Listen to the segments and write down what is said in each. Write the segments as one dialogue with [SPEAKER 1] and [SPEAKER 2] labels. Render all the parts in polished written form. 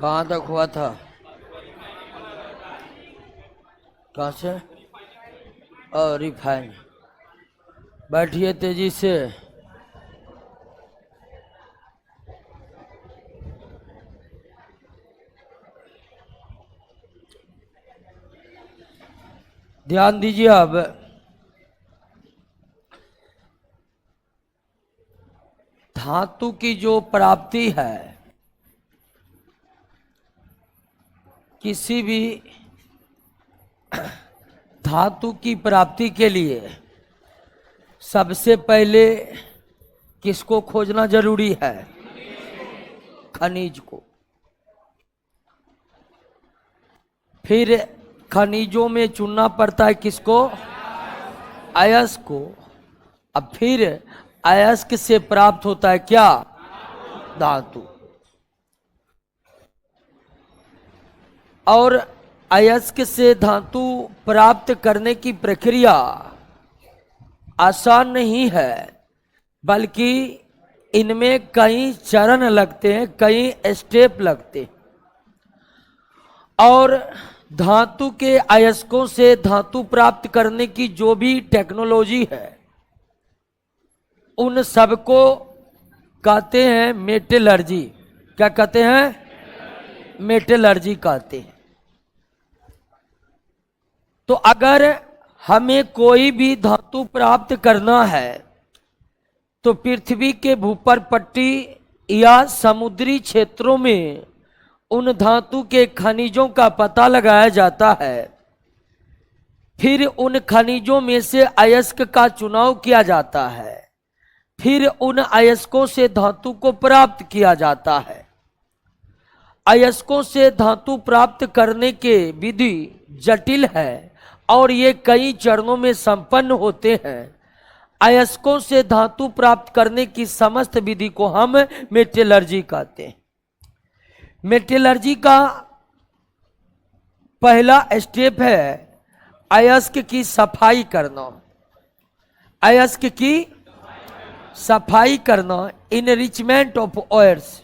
[SPEAKER 1] कहाँ तक हुआ था? कहाँ से? और रिफाइन। बैठिए तेजी से। ध्यान दीजिए। अब धातु की जो प्राप्ति है किसी भी धातु की प्राप्ति के लिए सबसे पहले किसको खोजना जरूरी है? खनिज को। फिर खनिजों में चुनना पड़ता है किसको? अयस्क को। अब फिर अयस्क से प्राप्त होता है क्या? धातु। और अयस्क से धातु प्राप्त करने की प्रक्रिया आसान नहीं है, बल्कि इनमें कई चरण लगते हैं, कई स्टेप लगते हैं। और धातु के अयस्कों से धातु प्राप्त करने की जो भी टेक्नोलॉजी है उन सबको कहते हैं मेटलर्जी। क्या कहते हैं? मेटलर्जी कहते हैं। तो अगर हमें कोई भी धातु प्राप्त करना है तो पृथ्वी के भूपर पट्टी या समुद्री क्षेत्रों में उन धातु के खनिजों का पता लगाया जाता है। फिर उन खनिजों में से अयस्क का चुनाव किया जाता है। फिर उन अयस्कों से धातु को प्राप्त किया जाता है। अयस्कों से धातु प्राप्त करने के विधि जटिल है और ये कई चरणों में संपन्न होते हैं। अयस्कों से धातु प्राप्त करने की समस्त विधि को हम मेटलर्जी कहते हैं। मेटलर्जी का पहला स्टेप है अयस्क की सफाई करना। अयस्क की सफाई करना, इनरिचमेंट ऑफ ऑयर्स।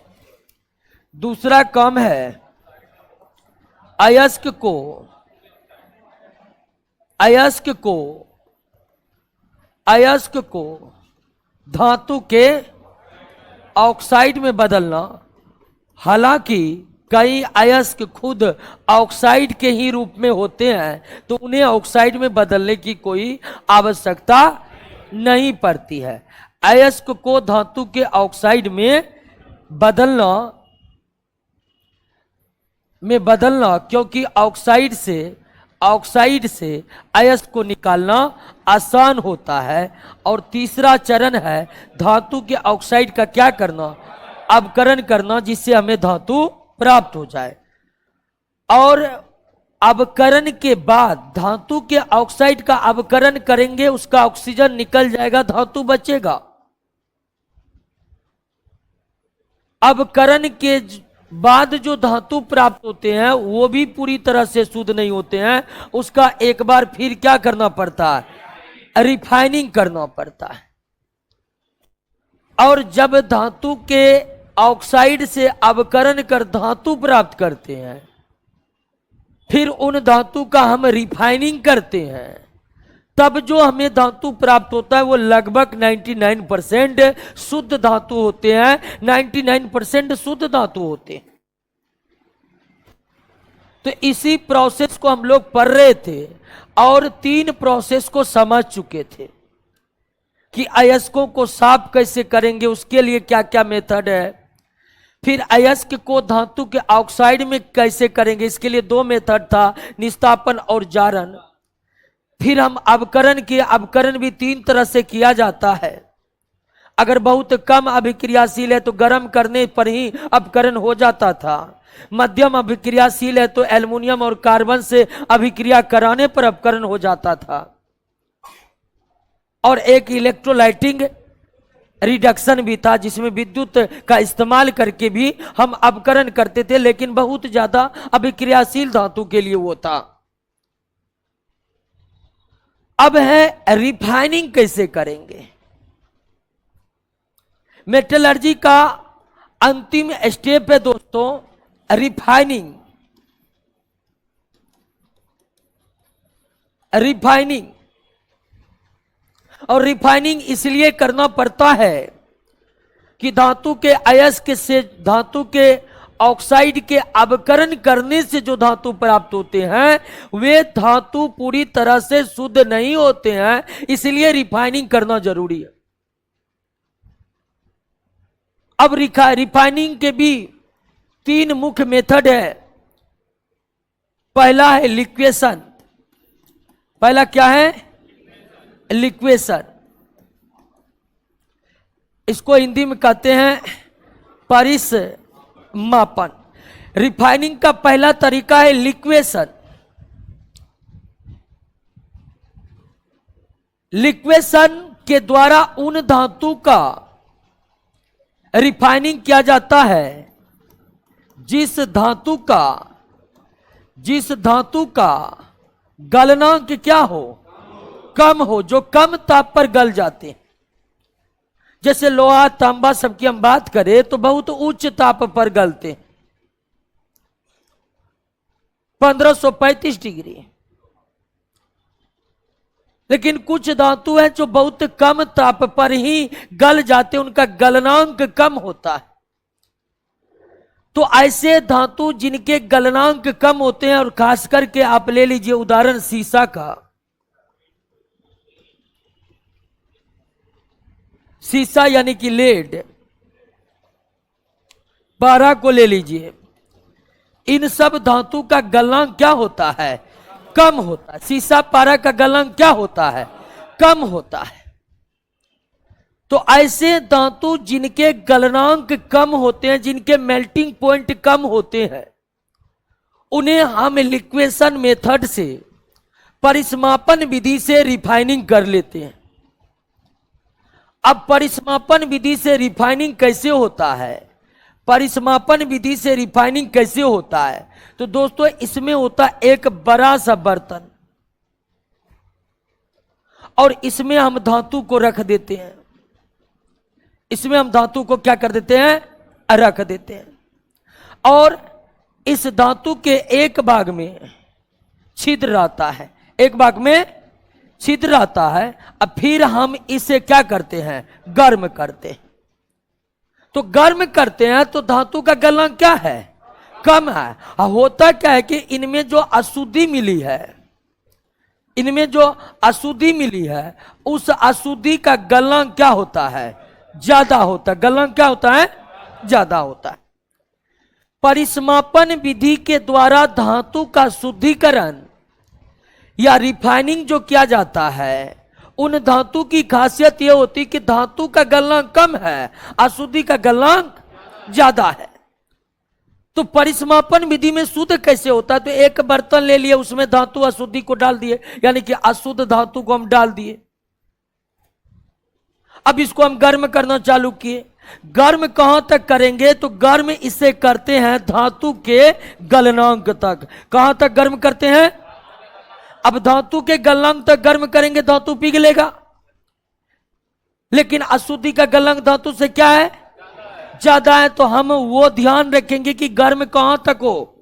[SPEAKER 1] दूसरा काम है अयस्क को धातु के ऑक्साइड में बदलना। हालांकि कई अयस्क खुद ऑक्साइड के ही रूप में होते हैं तो उन्हें ऑक्साइड में बदलने की कोई आवश्यकता नहीं पड़ती है। अयस्क को धातु के ऑक्साइड में बदलना क्योंकि ऑक्साइड से अयस्क को निकालना आसान होता है। और तीसरा चरण है धातु के ऑक्साइड का क्या करना? अवकरण करना, जिससे हमें धातु प्राप्त हो जाए। और अवकरण के बाद धातु के ऑक्साइड का अवकरण करेंगे, उसका ऑक्सीजन निकल जाएगा, धातु बचेगा। अवकरण के बाद जो धातु प्राप्त होते हैं वो भी पूरी तरह से शुद्ध नहीं होते हैं, उसका एक बार फिर क्या करना पड़ता है? रिफाइनिंग करना पड़ता है। और जब धातु के ऑक्साइड से अवकरण कर धातु प्राप्त करते हैं, फिर उन धातु का हम रिफाइनिंग करते हैं, तब जो हमें धातु प्राप्त होता है वो लगभग 99% शुद्ध धातु होते हैं। 99% शुद्ध धातु होते हैं। तो इसी प्रोसेस को हम लोग पढ़ रहे थे और 3 प्रोसेस को समझ चुके थे कि अयस्कों को साफ कैसे करेंगे, उसके लिए क्या क्या मेथड है। फिर अयस्क को धातु के ऑक्साइड में कैसे करेंगे, इसके लिए 2 मेथड था, निस्तापन और जारण। फिर हम अवकरण भी 3 तरह से किया जाता है। अगर बहुत कम अभिक्रियाशील है तो गर्म करने पर ही अवकरण हो जाता था। मध्यम अभिक्रियाशील है तो एल्युमिनियम और कार्बन से अभिक्रिया कराने पर अवकरण हो जाता था। और एक इलेक्ट्रोलाइटिंग रिडक्शन भी था, जिसमें विद्युत का इस्तेमाल करके भी हम अवकरण करते थे, लेकिन बहुत ज्यादा अभिक्रियाशील धातु के लिए वो था। अब है रिफाइनिंग कैसे करेंगे। मेटलर्जी का अंतिम स्टेप है दोस्तों रिफाइनिंग, रिफाइनिंग। और रिफाइनिंग इसलिए करना पड़ता है कि धातु के अयस्क से, धातु के ऑक्साइड के अवकरण करने से जो धातु प्राप्त होते हैं वे धातु पूरी तरह से शुद्ध नहीं होते हैं, इसलिए रिफाइनिंग करना जरूरी है। अब रिफाइनिंग के भी 3 मुख्य मेथड है। पहला है लिक्वेशन। पहला क्या है? लिक्वेशन। इसको हिंदी में कहते हैं परिस्मापन। रिफाइनिंग का पहला तरीका है लिक्वेशन। लिक्वेशन के द्वारा उन धातु का रिफाइनिंग किया जाता है जिस धातु का गलनांक क्या हो? कम हो, जो कम ताप पर गल जाते हैं। जैसे लोहा, तांबा सबकी हम बात करें तो बहुत उच्च ताप पर गलते हैं, 1535 डिग्री। लेकिन कुछ धातु हैं जो बहुत कम ताप पर ही गल जाते हैं, उनका गलनांक कम होता है। तो ऐसे धातु जिनके गलनांक कम होते हैं, और खास करके आप ले लीजिए उदाहरण सीसा का। सीसा यानी कि लेड, पारा को ले लीजिए। इन सब धातु का गलनांक क्या होता है? कम होता है। सीसा, पारा का गलनांक क्या होता है? कम होता है। तो ऐसे धातु जिनके गलनांक कम होते हैं, जिनके मेल्टिंग पॉइंट कम होते हैं, उन्हें हम लिक्वेशन मेथड से, परिस्मापन विधि से रिफाइनिंग कर लेते हैं। अब परिस्मापन विधि से रिफाइनिंग कैसे होता है? परिस्मापन विधि से रिफाइनिंग कैसे होता है? तो दोस्तों इसमें होता है एक बड़ा सा बर्तन, और इसमें हम धातु को रख देते हैं। इसमें हम धातु को क्या कर देते हैं? रख देते हैं। और इस धातु के एक भाग में छिद्र रहता है, एक भाग में छिद्र रहता है। अब फिर हम इसे क्या करते हैं? गर्म करते हैं। तो गर्म करते हैं तो धातु का गलनांक क्या है? कम है। होता क्या है कि इनमें जो अशुद्धि मिली है, इनमें जो अशुद्धि मिली है, उस अशुद्धि का गलनांक क्या होता है? ज्यादा होता है। गलनांक क्या होता है? ज्यादा होता है। परिस्मापन विधि के द्वारा धातु का शुद्धिकरण या रिफाइनिंग जो किया जाता है, उन धातु की खासियत यह होती कि धातु का गलनांक कम है, अशुद्धि का गलनांक ज्यादा है। तो परिस्मापन विधि में शुद्ध कैसे होता है? तो एक बर्तन ले लिए, उसमें धातु अशुद्धि को डाल दिए, यानी कि अशुद्ध धातु को हम डाल दिए। अब इसको हम गर्म करना चालू किए। गर्म कहां तक करेंगे? तो गर्म इसे करते हैं धातु के गलनांक तक। कहां तक गर्म करते हैं? अब धातु के गलनांक तक गर्म करेंगे, धातु पिघलेगा। लेकिन अशुद्धि का गलनांक धातु से क्या है? ज्यादा है। तो हम वो ध्यान रखेंगे कि गर्म कहां तक हो?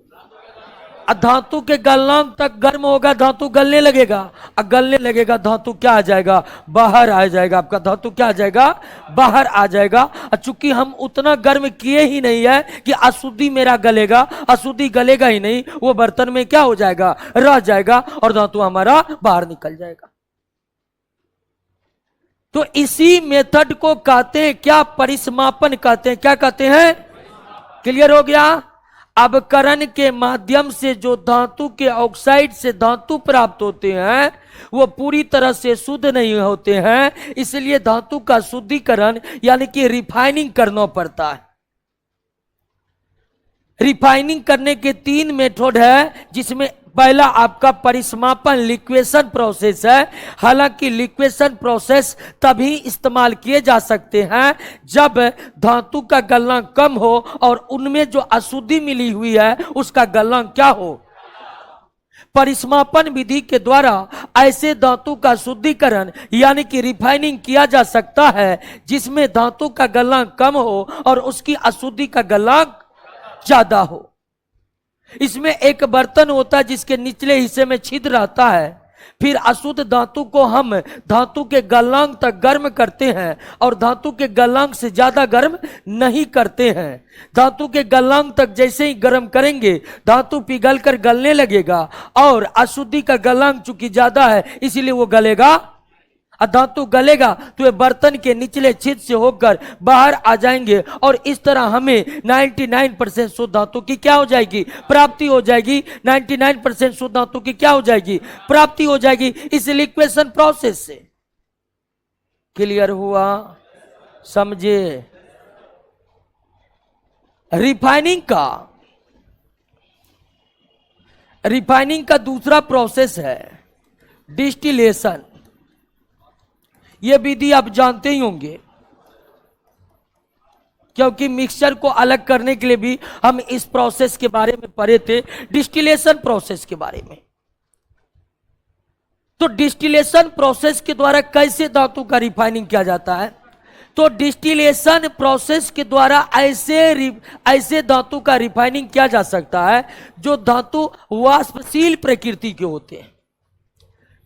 [SPEAKER 1] धातु के गलनांक तक गर्म होगा, धातु गलने लगेगा। गलने लगेगा, धातु क्या आ जाएगा? बाहर आ जाएगा। आपका धातु क्या आ जाएगा? बाहर आ जाएगा। चूंकि हम उतना गर्म किए ही नहीं है कि अशुद्धि मेरा गलेगा, अशुद्धि गलेगा ही नहीं, वो बर्तन में क्या हो जाएगा? रह जाएगा, और धातु हमारा बाहर निकल जाएगा। तो इसी मेथड को कहते हैं क्या? परिस्मापन कहते हैं। क्या कहते हैं? क्लियर हो गया? अवकरण के माध्यम से जो धातु के ऑक्साइड से धातु प्राप्त होते हैं वो पूरी तरह से शुद्ध नहीं होते हैं, इसलिए धातु का शुद्धिकरण यानी कि रिफाइनिंग करना पड़ता है। रिफाइनिंग करने के 3 मेथड है, जिसमें पहला आपका परिस्मापन लिक्वेशन प्रोसेस है। हालांकि लिक्वेशन प्रोसेस तभी इस्तेमाल किए जा सकते हैं जब धातु का गलनांक कम हो और उनमें जो अशुद्धि मिली हुई है उसका गलनांक क्या हो? परिस्मापन विधि के द्वारा ऐसे धातु का शुद्धिकरण यानी कि रिफाइनिंग किया जा सकता है जिसमें धातु का गलनांक कम हो और उसकी अशुद्धि का गलनांक ज्यादा हो। इसमें एक बर्तन होता है जिसके निचले हिस्से में छिद्र रहता है। फिर अशुद्ध धातु को हम धातु के गलनांक तक गर्म करते हैं और धातु के गलनांक से ज्यादा गर्म नहीं करते हैं। धातु के गलनांक तक जैसे ही गर्म करेंगे धातु पिघलकर गलने लगेगा और अशुद्धि का गलनांक चूंकि ज्यादा है इसीलिए वो गलेगा। धातु गलेगा तो ये बर्तन के निचले छिद्र से होकर बाहर आ जाएंगे और इस तरह हमें 99% शुद्ध धातु की क्या हो जाएगी? प्राप्ति हो जाएगी। 99% शुद्ध धातु की क्या हो जाएगी? प्राप्ति हो जाएगी इस लिक्वेशन प्रोसेस से। क्लियर हुआ? समझे? रिफाइनिंग का दूसरा प्रोसेस है डिस्टिलेशन। यह विधि आप जानते ही होंगे क्योंकि मिक्सचर को अलग करने के लिए भी हम इस प्रोसेस के बारे में पढ़े थे, डिस्टिलेशन प्रोसेस के बारे में। तो डिस्टिलेशन प्रोसेस के द्वारा कैसे धातु का रिफाइनिंग किया जाता है? तो डिस्टिलेशन प्रोसेस के द्वारा ऐसे धातु का रिफाइनिंग किया जा सकता है जो धातु वाष्पशील प्रकृति के होते हैं,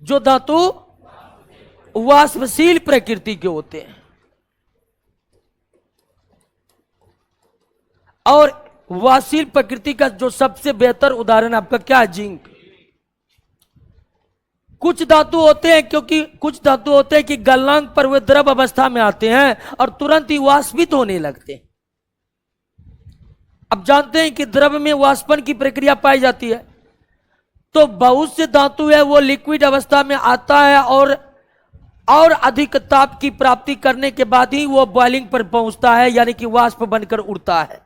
[SPEAKER 1] जो धातु वाष्पशील प्रकृति के होते हैं। और वाष्पशील प्रकृति का जो सबसे बेहतर उदाहरण आपका क्या है? जिंक। कुछ धातु होते हैं क्योंकि कुछ धातु होते हैं कि गलनांक पर वे द्रव अवस्था में आते हैं और तुरंत ही वाष्पित होने लगते हैं। अब जानते हैं कि द्रव में वाष्पन की प्रक्रिया पाई जाती है, तो बहुत से धातु है वो लिक्विड अवस्था में आता है और अधिक ताप की प्राप्ति करने के बाद ही वो बॉइलिंग पर पहुंचता है, यानी कि वाष्प बनकर उड़ता है।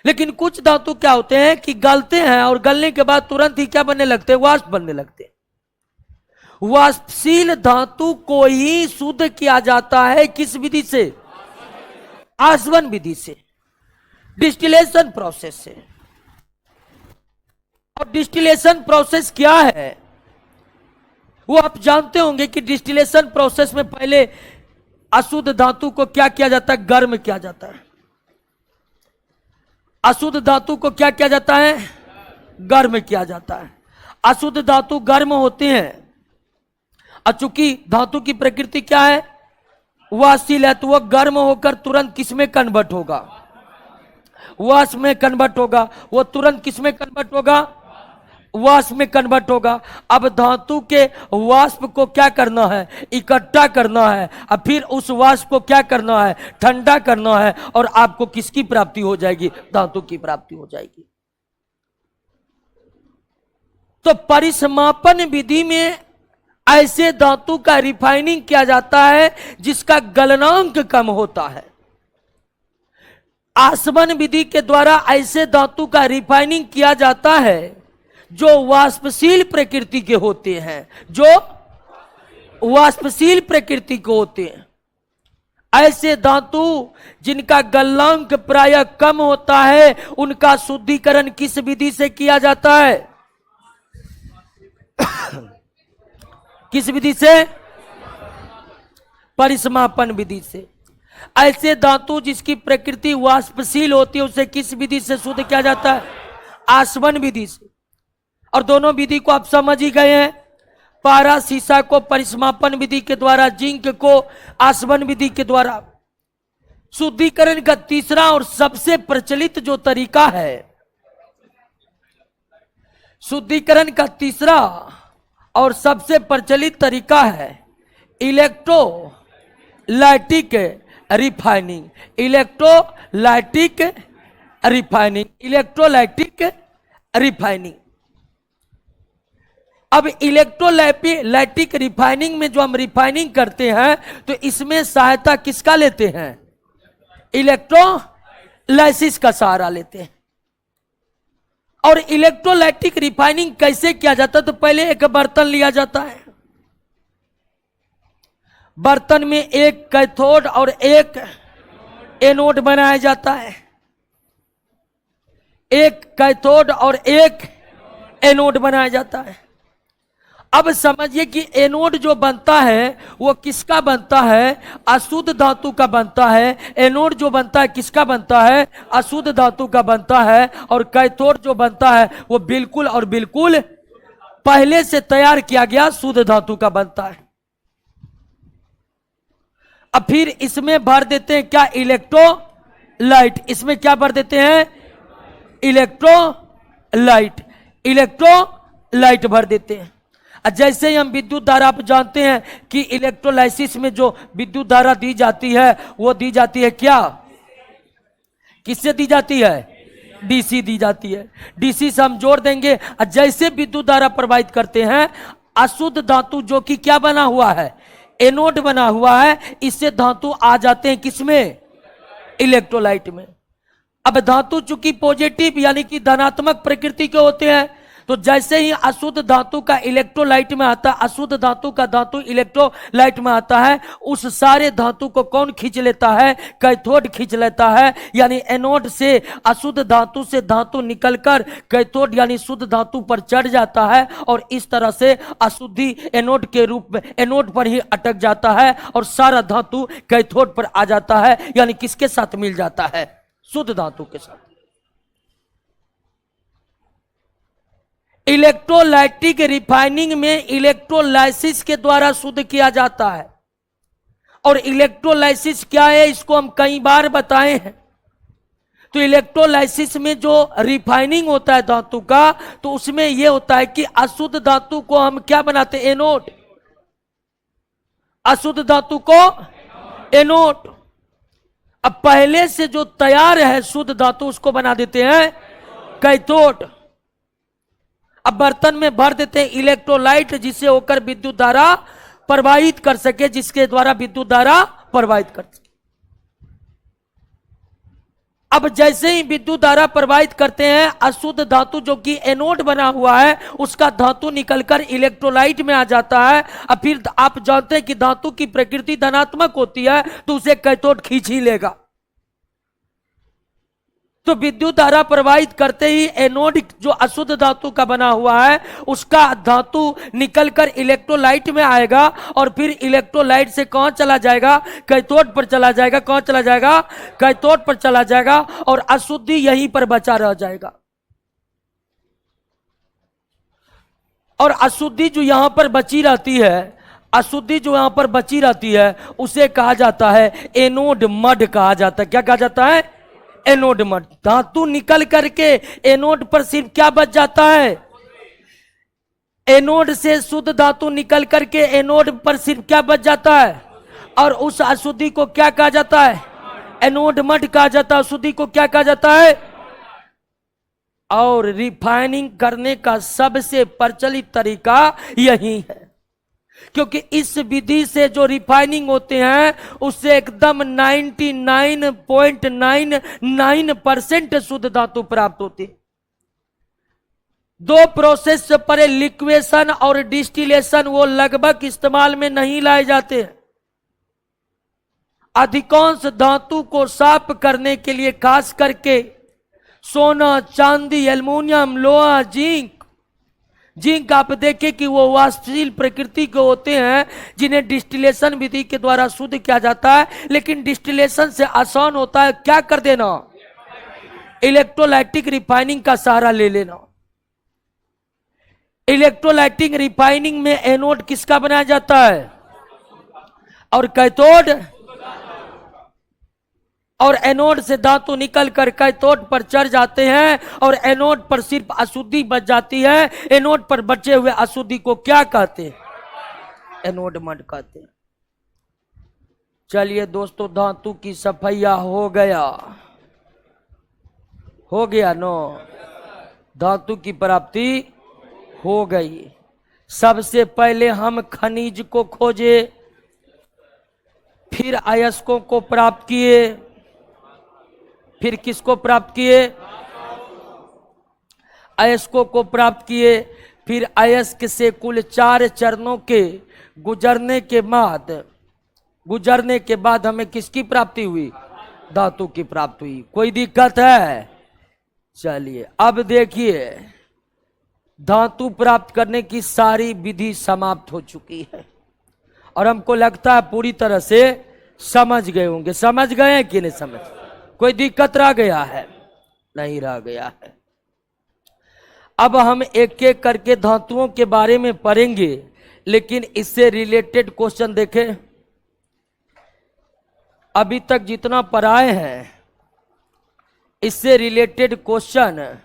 [SPEAKER 1] लेकिन कुछ धातु क्या होते हैं कि गलते हैं और गलने के बाद तुरंत ही क्या बनने लगते हैं? वाष्प बनने लगते हैं। वाष्पशील धातु को ही शुद्ध किया जाता है किस विधि से? आसवन विधि से, डिस्टिलेशन प्रोसेस से। और डिस्टिलेशन प्रोसेस क्या है वो आप जानते होंगे कि डिस्टिलेशन प्रोसेस में पहले अशुद्ध धातु को क्या किया जाता है? गर्म किया जाता है। अशुद्ध धातु को क्या किया जाता है? गर्म किया जाता है। अशुद्ध धातु गर्म होते हैं और चूंकि धातु की प्रकृति क्या है? वाष्पशील है, तो वह गर्म होकर तुरंत किसमें कन्वर्ट होगा? वाष्प में कन्वर्ट होगा। वो तुरंत किसमें कन्वर्ट होगा? वाष्प में कन्वर्ट होगा। अब धातु के वाष्प को क्या करना है? इकट्ठा करना है। अब फिर उस वाष्प को क्या करना है? ठंडा करना है और आपको किसकी प्राप्ति हो जाएगी? धातु की प्राप्ति हो जाएगी। तो परिसमापन विधि में ऐसे धातु का रिफाइनिंग किया जाता है जिसका गलनांक कम होता है। आसवन विधि के द्वारा ऐसे धातु का रिफाइनिंग किया जाता है जो वाष्पशील प्रकृति के होते हैं, जो वाष्पशील प्रकृति के होते हैं। ऐसे धातु जिनका गलनांक प्रायः कम होता है उनका शुद्धिकरण किस विधि से किया जाता है? किस विधि से? परिसमापन विधि से। ऐसे धातु जिसकी प्रकृति वाष्पशील होती है उसे किस विधि से शुद्ध किया जाता है? आसवन विधि से। और दोनों विधि को आप समझ ही गए हैं। पारा सीसा को परिसमापन विधि के द्वारा, जिंक को आसवन विधि के द्वारा। शुद्धिकरण का तीसरा और सबसे प्रचलित जो तरीका है, शुद्धिकरण का तीसरा और सबसे प्रचलित तरीका है electrolytic refining. Electrolytic refining, electrolytic refining. अब इलेक्ट्रोलाइटिक रिफाइनिंग में जो हम रिफाइनिंग करते हैं तो इसमें सहायता किसका लेते हैं? इलेक्ट्रोलाइसिस का सहारा लेते हैं। और इलेक्ट्रोलाइटिक रिफाइनिंग कैसे किया जाता है? तो पहले एक बर्तन लिया जाता है। बर्तन में एक कैथोड और एक एनोड बनाया जाता है। एक कैथोड और एक एनोड बनाया जाता है। अब समझिए कि एनोड जो बनता है वो किसका बनता है? अशुद्ध धातु का बनता है। एनोड जो बनता है किसका बनता है? अशुद्ध धातु का बनता है। और कैथोड जो बनता है वो बिल्कुल और बिल्कुल पहले से तैयार किया गया शुद्ध धातु का बनता है। अब फिर इसमें भर देते हैं क्या? इलेक्ट्रोलाइट। इसमें क्या भर देते हैं? इलेक्ट्रोलाइट। इलेक्ट्रोलाइट भर देते हैं। जैसे ही हम विद्युत धारा, आप जानते हैं कि इलेक्ट्रोलाइसिस में जो विद्युत धारा दी जाती है वो दी जाती है क्या? किससे दी जाती है? डीसी दी जाती है। डीसी से हम जोड़ देंगे। जैसे विद्युत धारा प्रवाहित करते हैं, अशुद्ध धातु जो कि क्या बना हुआ है? एनोड बना हुआ है, इससे धातु आ जाते हैं किसमें? इलेक्ट्रोलाइट में। अब धातु चूंकि पॉजिटिव यानी कि धनात्मक प्रकृति के होते हैं, तो जैसे ही अशुद्ध धातु का इलेक्ट्रोलाइट में आता है, अशुद्ध धातु का धातु इलेक्ट्रोलाइट में आता है, उस सारे धातु को कौन खींच लेता है? कैथोड खींच लेता है। यानी एनोड से अशुद्ध धातु से धातु निकलकर कैथोड यानी शुद्ध धातु पर चढ़ जाता है, और इस तरह से अशुद्धि एनोड के रूप में एनोड पर ही अटक जाता है और सारा धातु कैथोड पर आ जाता है। यानी किसके साथ मिल जाता है? शुद्ध धातु के साथ। इलेक्ट्रोलाइटिक रिफाइनिंग में इलेक्ट्रोलाइसिस के द्वारा शुद्ध किया जाता है। और इलेक्ट्रोलाइसिस क्या है इसको हम कई बार बताए हैं। तो इलेक्ट्रोलाइसिस में जो रिफाइनिंग होता है धातु का, तो उसमें यह होता है कि अशुद्ध धातु को हम क्या बनाते हैं? एनोड। अशुद्ध धातु को एनोड। अब पहले से जो तैयार है शुद्ध धातु उसको बना देते हैं कैथोड। अब बर्तन में भर देते हैं इलेक्ट्रोलाइट, जिससे होकर विद्युत धारा प्रवाहित कर सके, जिसके द्वारा विद्युत धारा प्रवाहित कर सके। अब जैसे ही विद्युत धारा प्रवाहित करते हैं, अशुद्ध धातु जो कि एनोड बना हुआ है उसका धातु निकलकर इलेक्ट्रोलाइट में आ जाता है। अब फिर आप जानते हैं कि धातु की प्रकृति धनात्मक होती है, तो उसे कैथोड खींच ही लेगा। तो विद्युत धारा प्रवाहित करते ही एनोड जो अशुद्ध धातु का बना हुआ है उसका धातु निकलकर इलेक्ट्रोलाइट में आएगा, और फिर इलेक्ट्रोलाइट से कौन चला जाएगा? कैथोड पर चला जाएगा। कौन चला जाएगा? कैथोड पर चला जाएगा, और अशुद्धि यहीं पर बचा रह जाएगा। और अशुद्धि जो यहां पर बची रहती है, अशुद्धि जो यहां पर बची रहती है उसे कहा जाता है एनोड मड कहा जाता है। क्या कहा जाता है? Anode mud. धातु निकल करके एनोड पर सिर्फ क्या बच जाता है? एनोड से शुद्ध धातु निकल करके एनोड पर सिर्फ क्या बच जाता है? और उस अशुद्धि को क्या कहा जाता है? एनोड मड कहा जाता है। अशुद्धि को क्या कहा जाता है? और रिफाइनिंग करने का सबसे प्रचलित तरीका यही है, क्योंकि इस विधि से जो रिफाइनिंग होते हैं उससे एकदम 99.99% शुद्ध धातु प्राप्त होती है। दो प्रोसेस से परे लिक्वेशन और डिस्टिलेशन वो लगभग इस्तेमाल में नहीं लाए जाते हैं। अधिकांश धातु को साफ करने के लिए खास करके सोना, चांदी, एल्युमिनियम, लोहा, जिंक आप देखें कि वो वाष्पशील प्रकृति के होते हैं, जिन्हें डिस्टिलेशन विधि के द्वारा शुद्ध किया जाता है। लेकिन डिस्टिलेशन से आसान होता है क्या कर देना? इलेक्ट्रोलाइटिक रिफाइनिंग का सहारा ले लेना। इलेक्ट्रोलाइटिक रिफाइनिंग में एनोड किसका बनाया जाता है? और कैथोड। और एनोड से धातु निकलकर कैथोड पर चढ़ जाते हैं, और एनोड पर सिर्फ अशुद्धि बच जाती है। एनोड पर बचे हुए अशुद्धि को क्या कहते हैं? एनोड मड कहते हैं। चलिए दोस्तों, धातु की सफाइया हो गया नो। धातु की प्राप्ति हो गई। सबसे पहले हम खनिज को खोजे, फिर अयस्कों को प्राप्त किए, फिर किसको प्राप्त किए? अयस्कों को प्राप्त किए। फिर अयस्क से कुल 4 चरणों के गुजरने के बाद हमें किसकी प्राप्ति हुई? धातु की प्राप्ति हुई। कोई दिक्कत है? चलिए अब देखिए, धातु प्राप्त करने की सारी विधि समाप्त हो चुकी है और हमको लगता है पूरी तरह से समझ गए होंगे। समझ गए हैं कि नहीं समझ? कोई दिक्कत रह गया है? नहीं रह गया है। अब हम एक एक करके धातुओं के बारे में पढ़ेंगे, लेकिन इससे रिलेटेड क्वेश्चन देखें। अभी तक जितना पढ़ाए हैं इससे रिलेटेड क्वेश्चन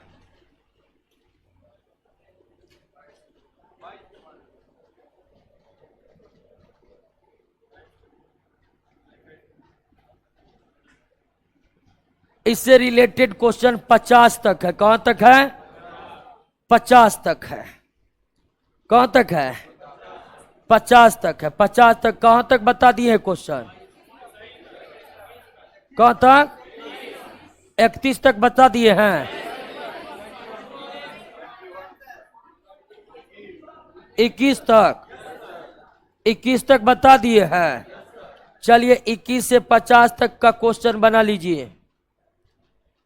[SPEAKER 1] इससे रिलेटेड क्वेश्चन 50 तक है। कहां तक है? 50 तक है। कहां तक है? 50 तक है। 50 तक कहां तक बता दिए क्वेश्चन? कहां तक? 31 तक बता दिए हैं। 21 तक बता दिए हैं। चलिए 21 से 50 तक का क्वेश्चन बना लीजिए।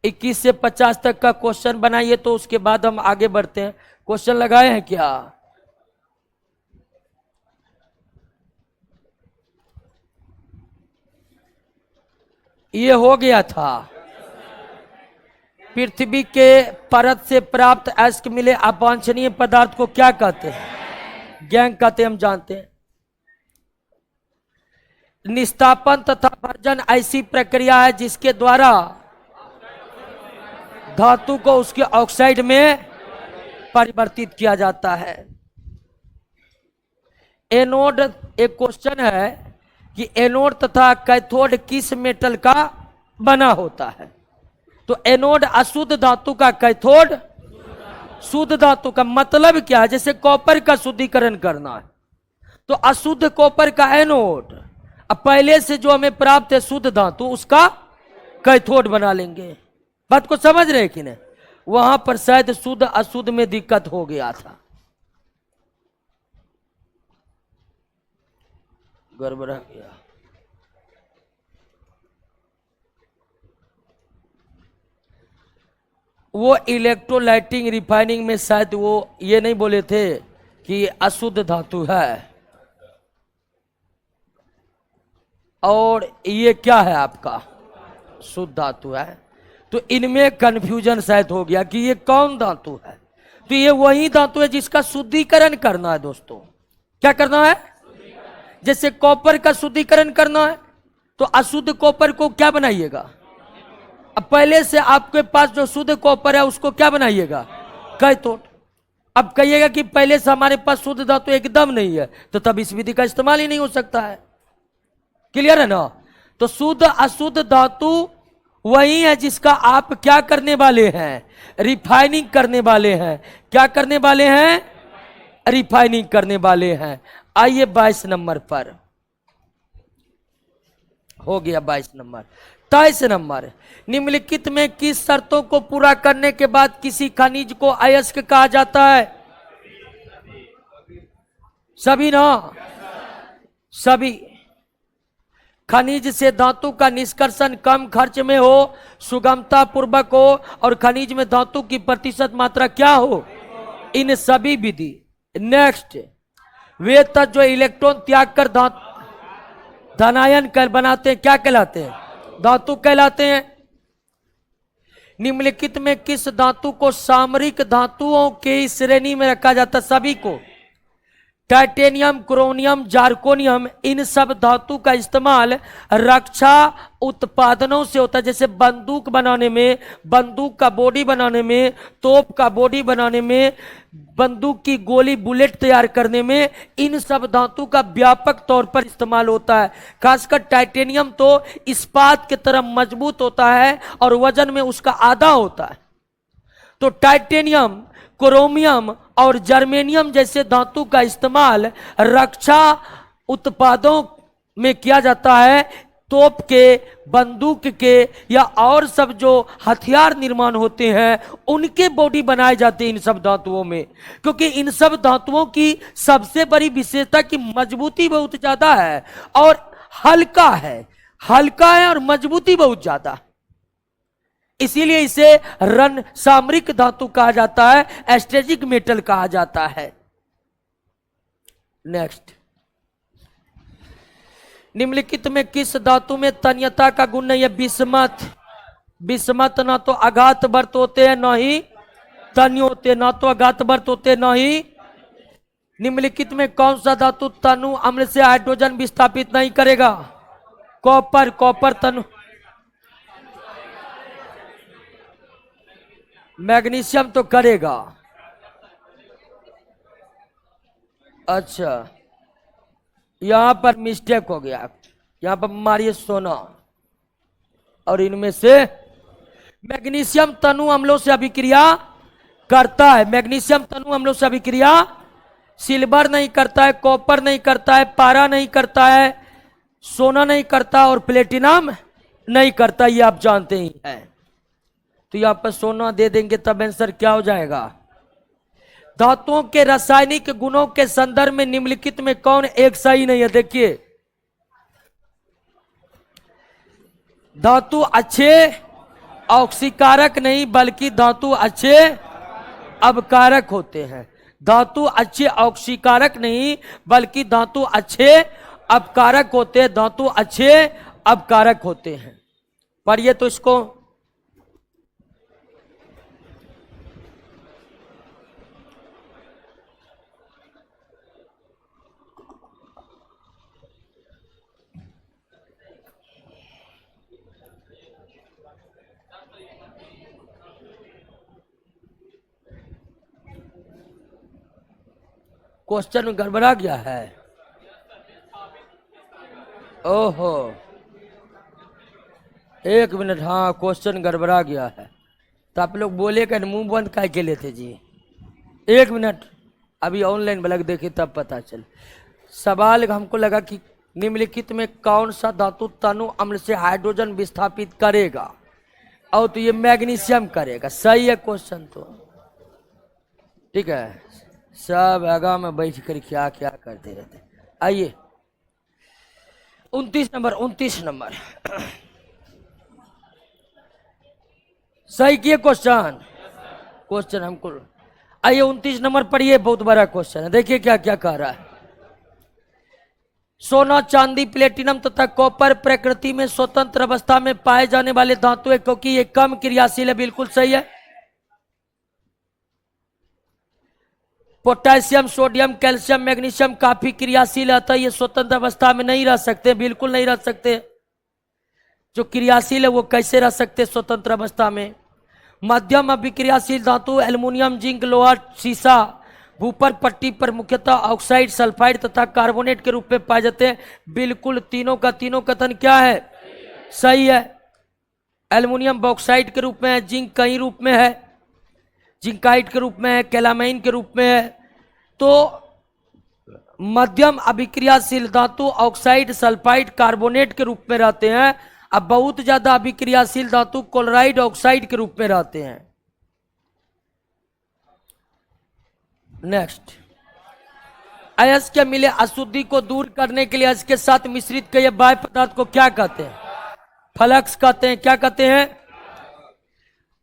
[SPEAKER 1] 21 से 50 तक का क्वेश्चन बनाइए, तो उसके बाद हम आगे बढ़ते हैं। क्वेश्चन लगाए हैं क्या? ये हो गया था। पृथ्वी के परत से प्राप्त अयस्क मिले अवांछनीय पदार्थ को क्या कहते हैं? गैंग कहते हैं, हम जानते हैं। निस्तापन तथा भर्जन ऐसी प्रक्रिया है जिसके द्वारा धातु को उसके ऑक्साइड में परिवर्तित किया जाता है। एनोड, एक क्वेश्चन है कि एनोड तथा कैथोड किस मेटल का बना होता है? तो एनोड अशुद्ध धातु का, कैथोड शुद्ध धातु का। मतलब क्या है? जैसे कॉपर का शुद्धिकरण करना है तो अशुद्ध कॉपर का एनोड, अब पहले से जो हमें प्राप्त है शुद्ध धातु, उसका कैथोड बना लेंगे। बात को समझ रहे कि नहीं? वहां पर शायद शुद्ध अशुद्ध में दिक्कत हो गया था, गड़बड़ा गया। वो इलेक्ट्रोलाइटिंग रिफाइनिंग में शायद वो ये नहीं बोले थे कि अशुद्ध धातु है, और ये क्या है आपका शुद्ध धातु है। तो इनमें कंफ्यूजन शायद हो गया कि ये कौन धातु है। तो ये वही धातु है जिसका शुद्धिकरण करना है दोस्तों। क्या करना है? जैसे कॉपर का शुद्धिकरण करना है तो अशुद्ध कॉपर को क्या बनाइएगा? अब पहले से आपके पास जो शुद्ध कॉपर है उसको क्या बनाइएगा? कैथोड। अब कहिएगा कि पहले से हमारे पास शुद्ध धातु एकदम नहीं है, तो तब इस विधि का इस्तेमाल ही नहीं हो सकता है। क्लियर है ना? तो शुद्ध अशुद्ध धातु वही है जिसका आप क्या करने वाले हैं? रिफाइनिंग करने वाले हैं। क्या करने वाले हैं? रिफाइनिंग करने वाले हैं। आइए 22 नंबर पर। हो गया 22 नंबर। 23 नंबर, निम्नलिखित में किस शर्तों को पूरा करने के बाद किसी खनिज को अयस्क कहा जाता है? सभी ना? सभी। खनिज से धातु का निष्कर्षण कम खर्च में हो, सुगमता पूर्वक हो और खनिज में धातु की प्रतिशत मात्रा क्या हो, इन सभी विधि। नेक्स्ट, वे तत्व जो इलेक्ट्रॉन त्याग कर धनायन कर बनाते हैं क्या कहलाते हैं? धातु कहलाते हैं। निम्नलिखित में किस धातु को सामरिक धातुओं के श्रेणी में रखा जाता है? सभी को। टाइटेनियम, क्रोमियम, जार्कोनियम, इन सब धातु का इस्तेमाल रक्षा उत्पादनों से होता है। जैसे बंदूक बनाने में, बंदूक का बॉडी बनाने में, तोप का बॉडी बनाने में, बंदूक की गोली बुलेट तैयार करने में, इन सब धातु का व्यापक तौर पर इस्तेमाल होता है। खासकर टाइटेनियम तो इस्पात की तरह मजबूत होता है और वजन में उसका आधा होता है। तो टाइटेनियम, क्रोमियम और जर्मेनियम जैसे धातु का इस्तेमाल रक्षा उत्पादों में किया जाता है। तोप के, बंदूक के या और सब जो हथियार निर्माण होते हैं उनके बॉडी बनाए जाते हैं इन सब धातुओं में, क्योंकि इन सब धातुओं की सबसे बड़ी विशेषता की मजबूती बहुत ज्यादा है और हल्का है। हल्का है और मजबूती बहुत ज्यादा। इसीलिए इसे रन सामरिक धातु कहा जाता है, एस्ट्रेजिक मेटल कहा जाता है। नेक्स्ट, निम्नलिखित में किस धातु में तन्यता का गुण नहीं है? बिस्मथ। बिस्मथ ना तो आघात वर्त होते हैं, ना ही तन्य होते, ना तो आघात वर्त होते, ना ही। निम्नलिखित में कौन सा धातु तनु अम्ल से हाइड्रोजन विस्थापित नहीं करेगा? कॉपर। कॉपर तनु। मैग्नीशियम तो करेगा। अच्छा, यहां पर मिस्टेक हो गया, यहां पर मारिए सोना, और इनमें से मैग्नीशियम तनु अम्लों से अभिक्रिया करता है। मैग्नीशियम तनु अम्लों से अभिक्रिया सिल्वर नहीं करता है, कॉपर नहीं करता है, पारा नहीं करता है, सोना नहीं करता और प्लेटिनम नहीं करता, ये आप जानते ही हैं। तो यहां पर सोना दे देंगे तब आंसर क्या हो जाएगा? धातुओं के रासायनिक गुणों के संदर्भ में निम्नलिखित में कौन एक सही नहीं है? देखिए, धातु अच्छे ऑक्सीकारक नहीं बल्कि धातु अच्छे अवकारक होते हैं। धातु अच्छे ऑक्सीकारक नहीं बल्कि धातु अच्छे अपकारक होते हैं। धातु अच्छे अपकारक होते हैं। पढ़िए तो इसको। क्वेश्चन गड़बड़ा गया है। ओहो, एक मिनट, हाँ क्वेश्चन गड़बड़ा गया है। तो आप लोग बोले कि मुंह बंद काय के लेते जी? एक मिनट, अभी ऑनलाइन ब्लॉग देखे तब पता चल। सवाल हमको लगा कि निम्नलिखित में कौन सा धातु तनु अम्ल से हाइड्रोजन विस्थापित करेगा, और तो ये मैग्नीशियम करेगा। सही है क्वेश्चन तो, ठीक है। सब आगा में बैठ कर क्या क्या करते रहते। आइए 29 नंबर, 29 नंबर सही किए क्वेश्चन। क्वेश्चन हमको आइए 29 नंबर पढ़िए, बहुत बड़ा क्वेश्चन है। देखिए क्या क्या कह रहा है। सोना, चांदी, प्लेटिनम तथा कॉपर प्रकृति में स्वतंत्र अवस्था में पाए जाने वाले धातु है क्योंकि ये कम क्रियाशील है। बिल्कुल सही है। पोटेशियम, सोडियम, कैल्शियम, मैग्नीशियम काफी क्रियाशील है, अतः ये स्वतंत्र अवस्था में नहीं रह सकते। बिल्कुल नहीं रह सकते। जो क्रियाशील है वो कैसे रह सकते स्वतंत्र अवस्था में? मध्यम अभिक्रियाशील धातु एल्युमिनियम, जिंक, लोहा, सीसा भूपर पट्टी पर मुख्यतः ऑक्साइड, सल्फाइड तथा कार्बोनेट के रूप में पाए जाते हैं। बिल्कुल तीनों का तीनों कथन क्या है? सही है। एल्युमिनियम बॉक्साइड के रूप में है, जिंक कई रूप में है, जिंकाइड के रूप में है, कैलामाइन के रूप में है। तो मध्यम अभिक्रियाशील धातु ऑक्साइड, सल्फाइड, कार्बोनेट के रूप में रहते हैं। अब बहुत ज्यादा अभिक्रियाशील धातु क्लोराइड, ऑक्साइड के रूप में रहते हैं। नेक्स्ट, अयस्क के मिले अशुद्धि को दूर करने के लिए अयस्क के साथ मिश्रित किए बाह्य पदार्थ को क्या कहते हैं? फ्लक्स कहते हैं। क्या कहते हैं?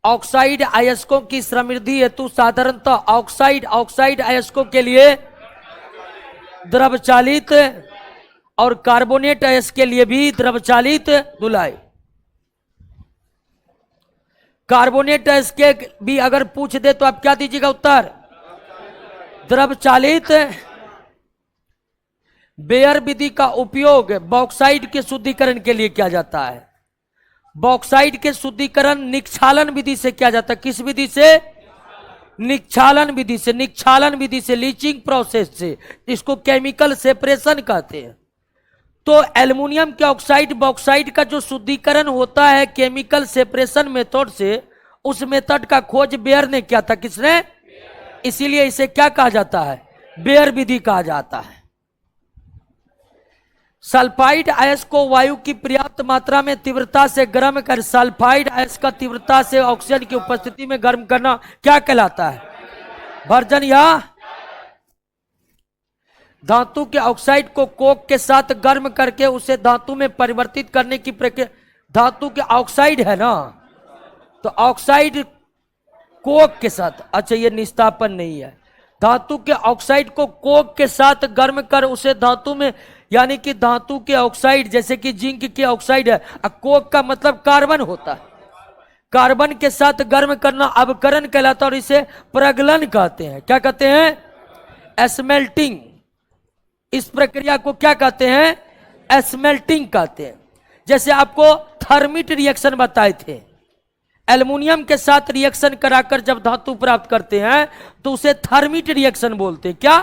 [SPEAKER 1] ऑक्साइड अयस्कों की समृद्धि हेतु साधारणतः ऑक्साइड अयस्कों के लिए द्रव चालित और कार्बोनेट अयस्क के लिए भी द्रव चालित धुलाई। कार्बोनेट अयस्क के भी अगर पूछ दे तो आप क्या दीजिएगा उत्तर? द्रव चालित। बेयर विधि का उपयोग बॉक्साइड के शुद्धिकरण के लिए किया जाता है। बॉक्साइड के शुद्धिकरण निक्षालन विधि से किया जाता है। किस विधि से? निक्षालन विधि से। निक्षालन विधि से, लीचिंग प्रोसेस से, इसको केमिकल सेपरेशन कहते हैं। तो एल्युमिनियम के ऑक्साइड बॉक्साइड का जो शुद्धिकरण होता है केमिकल सेपरेशन मेथड से, उस मेथड का खोज बेयर ने किया था। किसने? इसीलिए इसे क्या कहा जाता है? बेयर विधि कहा जाता है। सल्फाइड अयस्क को वायु की पर्याप्त मात्रा में तीव्रता से गर्म कर सल्फाइड अयस्क का तीव्रता से ऑक्सीजन की उपस्थिति में गर्म करना क्या कहलाता है? भर्जन या धातु के ऑक्साइड को कोक के साथ गर्म करके उसे धातु में परिवर्तित करने की प्रक्रिया। धातु के ऑक्साइड है ना, तो ऑक्साइड कोक के साथ, अच्छा ये निस्तापन नहीं है, धातु के ऑक्साइड को कोक के साथ गर्म कर उसे धातु में, यानी कि धातु के ऑक्साइड जैसे कि जिंक के ऑक्साइड है, कोक का मतलब कार्बन होता है, कार्बन के साथ गर्म करना अवकरण कहलाता है और इसे प्रगलन कहते हैं। क्या कहते हैं? स्मेल्टिंग। इस प्रक्रिया को क्या कहते हैं? स्मेल्टिंग कहते हैं। जैसे आपको थर्मिट रिएक्शन बताए थे, एल्युमिनियम के साथ रिएक्शन कराकर जब धातु प्राप्त करते हैं तो उसे थर्मिट रिएक्शन बोलते हैं। क्या?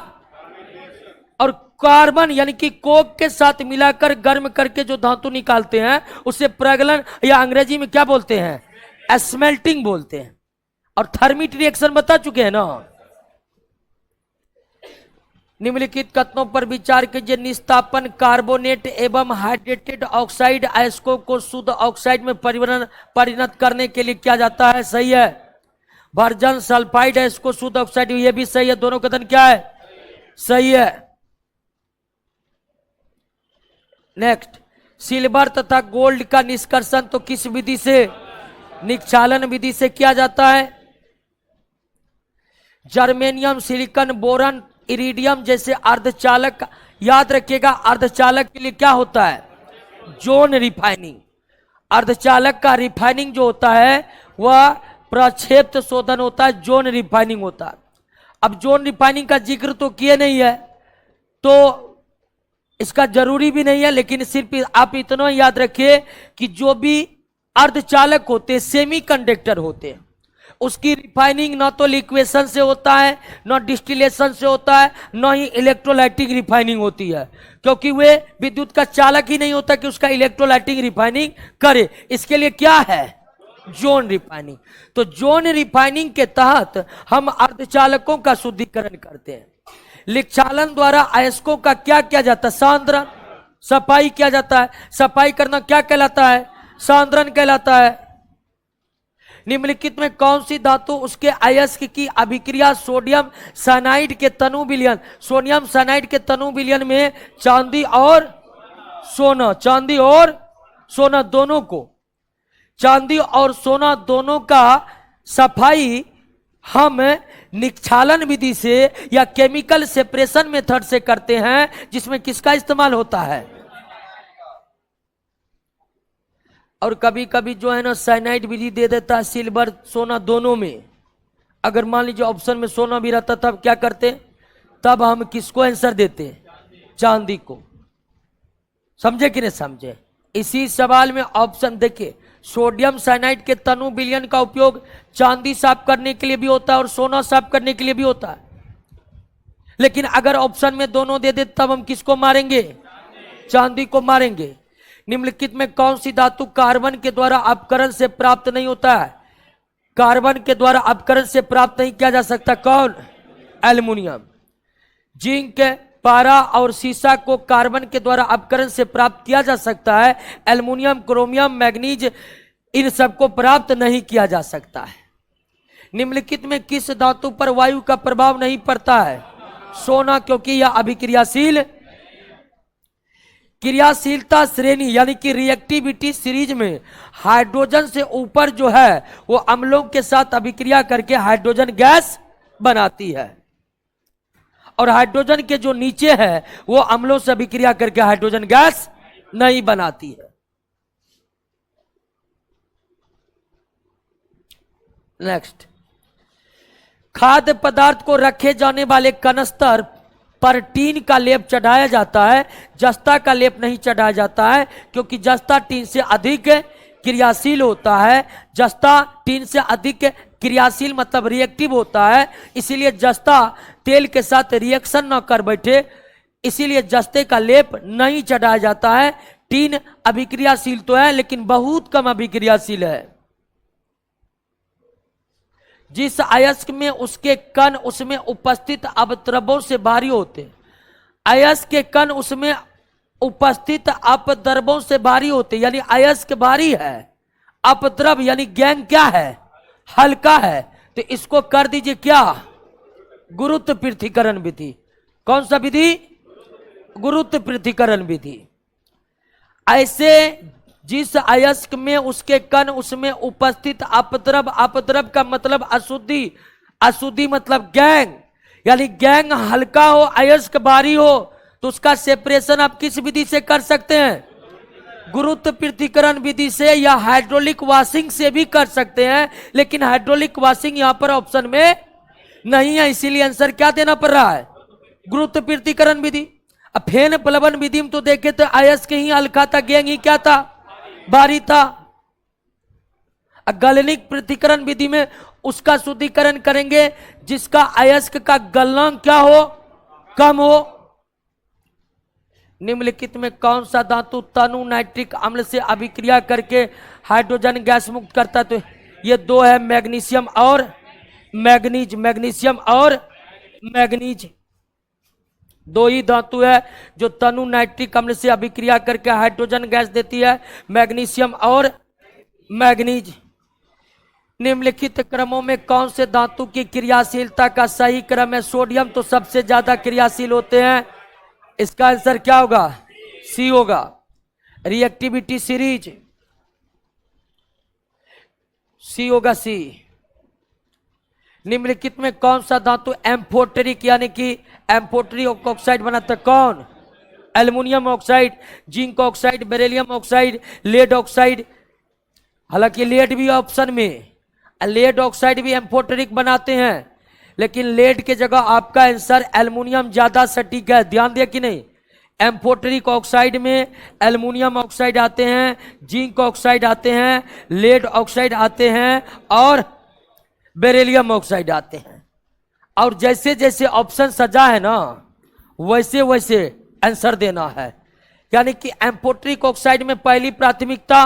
[SPEAKER 1] और कार्बन यानी कि कोक के साथ मिलाकर गर्म करके जो धातु निकालते हैं उसे प्रगलन या अंग्रेजी में क्या बोलते हैं? स्मेल्टिंग बोलते हैं। और थर्मिट रिएक्शन बता चुके हैं ना। निम्नलिखित कथनों पर विचार कीजिए। निस्तापन कार्बोनेट एवं हाइड्रेटेड ऑक्साइड अयस्कों को शुद्ध ऑक्साइड में परिणत करने के लिए किया जाता है। सही है। वर्जन सल्फाइड अयस्क शुद्ध ऑक्साइड, ये भी सही है। दोनों कथन क्या है? सही है। नेक्स्ट, सिल्वर तथा गोल्ड का निष्कर्षण तो किस विधि से? निक्षालन विधि से किया जाता है। जर्मेनियम, सिलिकॉन, बोरॉन, इरिडियम जैसे अर्धचालक, याद रखिएगा अर्धचालक के लिए क्या होता है? Zone refining. अर्धचालक का रिफाइनिंग जो होता है वह प्रक्षेप्त शोधन होता है, जोन रिफाइनिंग होता है। अब जोन रिफाइनिंग का जिक्र तो किए नहीं है तो इसका जरूरी भी नहीं है, लेकिन सिर्फ आप इतना याद रखिए कि जो भी अर्धचालक होते, सेमीकंडक्टर होते हैं, उसकी रिफाइनिंग ना तो लिक्वेशन से होता है, ना डिस्टिलेशन से होता है, ना ही इलेक्ट्रोलाइटिक रिफाइनिंग होती है, क्योंकि वे विद्युत का चालक ही नहीं होता कि उसका इलेक्ट्रोलाइटिक रिफाइनिंग करे। इसके लिए क्या है? Zone refining. तो जोन रिफाइनिंग के तहत हम अर्धचालकों का शुद्धिकरण करते हैं। लिक्षालन द्वारा अयस्कों का क्या किया जाता है? सांद्रण, सफाई किया जाता है। सफाई करना क्या कहलाता है? सांद्रण कहलाता है। निम्नलिखित में कौन सी धातु उसके अयस्क की अभिक्रिया सोडियम साइनाइड के तनु विलयन, सोडियम साइनाइड के तनु विलयन में चांदी और सोना, चांदी और सोना दोनों को, चांदी और सोना दोनों का सफाई हम निक्षालन विधि से या केमिकल सेपरेशन मेथड से करते हैं, जिसमें किसका इस्तेमाल होता है? और कभी कभी जो है ना साइनाइड विधि दे देता है सिल्वर सोना दोनों में। अगर मान लीजिए ऑप्शन में सोना भी रहता तब क्या करते? तब हम किसको आंसर देते? चांदी को। समझे कि नहीं समझे? इसी सवाल में ऑप्शन देखिए, सोडियम साइनाइड के तनु विलयन का उपयोग चांदी साफ करने के लिए भी होता है और सोना साफ करने के लिए भी होता है, लेकिन अगर ऑप्शन में दोनों दे दे तब हम किसको मारेंगे? चांदी को मारेंगे। निम्नलिखित में कौन सी धातु कार्बन के द्वारा अपकरण से प्राप्त नहीं होता है? कार्बन के द्वारा अपकरण से प्राप्त नहीं किया जा सकता। कौन? एल्युमिनियम। जिंक, पारा और सीसा को कार्बन के द्वारा अपकरण से प्राप्त किया जा सकता है। एल्युमिनियम, क्रोमियम, मैग्नीज इन सबको प्राप्त नहीं किया जा सकता है। निम्नलिखित में किस धातु पर वायु का प्रभाव नहीं पड़ता है? सोना, क्योंकि यह अभिक्रियाशील। क्रियाशीलता श्रेणी यानी कि रिएक्टिविटी सीरीज में हाइड्रोजन से ऊपर जो है वो अम्लों के साथ अभिक्रिया करके हाइड्रोजन गैस बनाती है, और हाइड्रोजन के जो नीचे है वो अम्लों से अभिक्रिया करके हाइड्रोजन गैस नहीं बनाती है। नेक्स्ट, खाद्य पदार्थ को रखे जाने वाले कनस्तर पर टीन का लेप चढ़ाया जाता है, जस्ता का लेप नहीं चढ़ाया जाता है, क्योंकि जस्ता टीन से अधिक क्रियाशील होता है। जस्ता टीन से अधिक क्रियाशील मतलब रिएक्टिव होता है, इसीलिए जस्ता तेल के साथ रिएक्शन न कर बैठे, इसीलिए जस्ते का लेप नहीं चढ़ाया जाता है। टीन अभिक्रियाशील तो है लेकिन बहुत कम अभिक्रियाशील है। जिस अयस्क में उसके कण उसमें उपस्थित अपद्रव्यों से भारी होते, अयस्क के कण उसमें उपस्थित अपद्रव्यों से भारी होते, यानी अयस्क भारी है, अपद्रव्य यानी गैंग क्या है? हल्का है, तो इसको कर दीजिए क्या? गुरुत्व पृथक्करण विधि। कौन सा विधि? गुरुत्व पृथक्करण विधि। ऐसे जिस अयस्क में उसके कण उसमें उपस्थित अपद्रव, अपद्रव का मतलब अशुद्धि, अशुद्धि मतलब गैंग, यानी गैंग हल्का हो अयस्क भारी हो तो उसका सेपरेशन आप किस विधि से कर सकते हैं? गुरुत्व पृथक्करण विधि से या हाइड्रोलिक वॉशिंग से भी कर सकते हैं, लेकिन हाइड्रोलिक वॉशिंग यहां पर ऑप्शन में नहीं है, इसीलिए आंसर क्या देना पड़ रहा है? गुरुत्व पृथक्करण विधि। अब फेन प्लवन विधि में तो देखे तो अयस्क ही हल्का था, गैंग ही क्या था? भारी था। गलनिक पृथक्करण विधि में उसका शुद्धिकरण करेंगे जिसका अयस्क का गलनांक क्या हो? कम हो। निम्नलिखित में कौन सा धातु तनु नाइट्रिक अम्ल से अभिक्रिया करके हाइड्रोजन गैस मुक्त करता है? तो ये दो है, मैग्नीशियम और मैग्नीज, मैग्नीशियम और मैग्नीज, दो ही धातु है जो तनु नाइट्रिक अम्ल से अभिक्रिया करके हाइड्रोजन गैस देती है, मैग्नीशियम और मैग्नीज। निम्नलिखित क्रमों में कौन से धातु की क्रियाशीलता का सही क्रम है? सोडियम तो सबसे ज्यादा क्रियाशील होते हैं, इसका आंसर क्या होगा? सी होगा। रिएक्टिविटी सीरीज सी होगा, सी। निम्नलिखित में कौन सा धातु एम्फोटेरिक यानी कि एम्फोटेरिक ऑक्साइड बनाता है? कौन? Aluminium oxide, zinc oxide, beryllium oxide, lead oxide. हालांकि लेड भी ऑप्शन में, लेड ऑक्साइड भी एम्फोटेरिक बनाते हैं, लेकिन लेड के जगह आपका आंसर एल्युमिनियम ज्यादा सटीक है, ध्यान दिया कि नहीं? एम्फोटेरिक ऑक्साइड में एल्युमिनियम ऑक्साइड आते हैं, जिंक ऑक्साइड आते हैं, लेड ऑक्साइड आते हैं और बेरिलियम ऑक्साइड आते हैं। और जैसे जैसे ऑप्शन सजा है ना वैसे वैसे आंसर देना है, यानी कि एम्फोटेरिक ऑक्साइड में पहली प्राथमिकता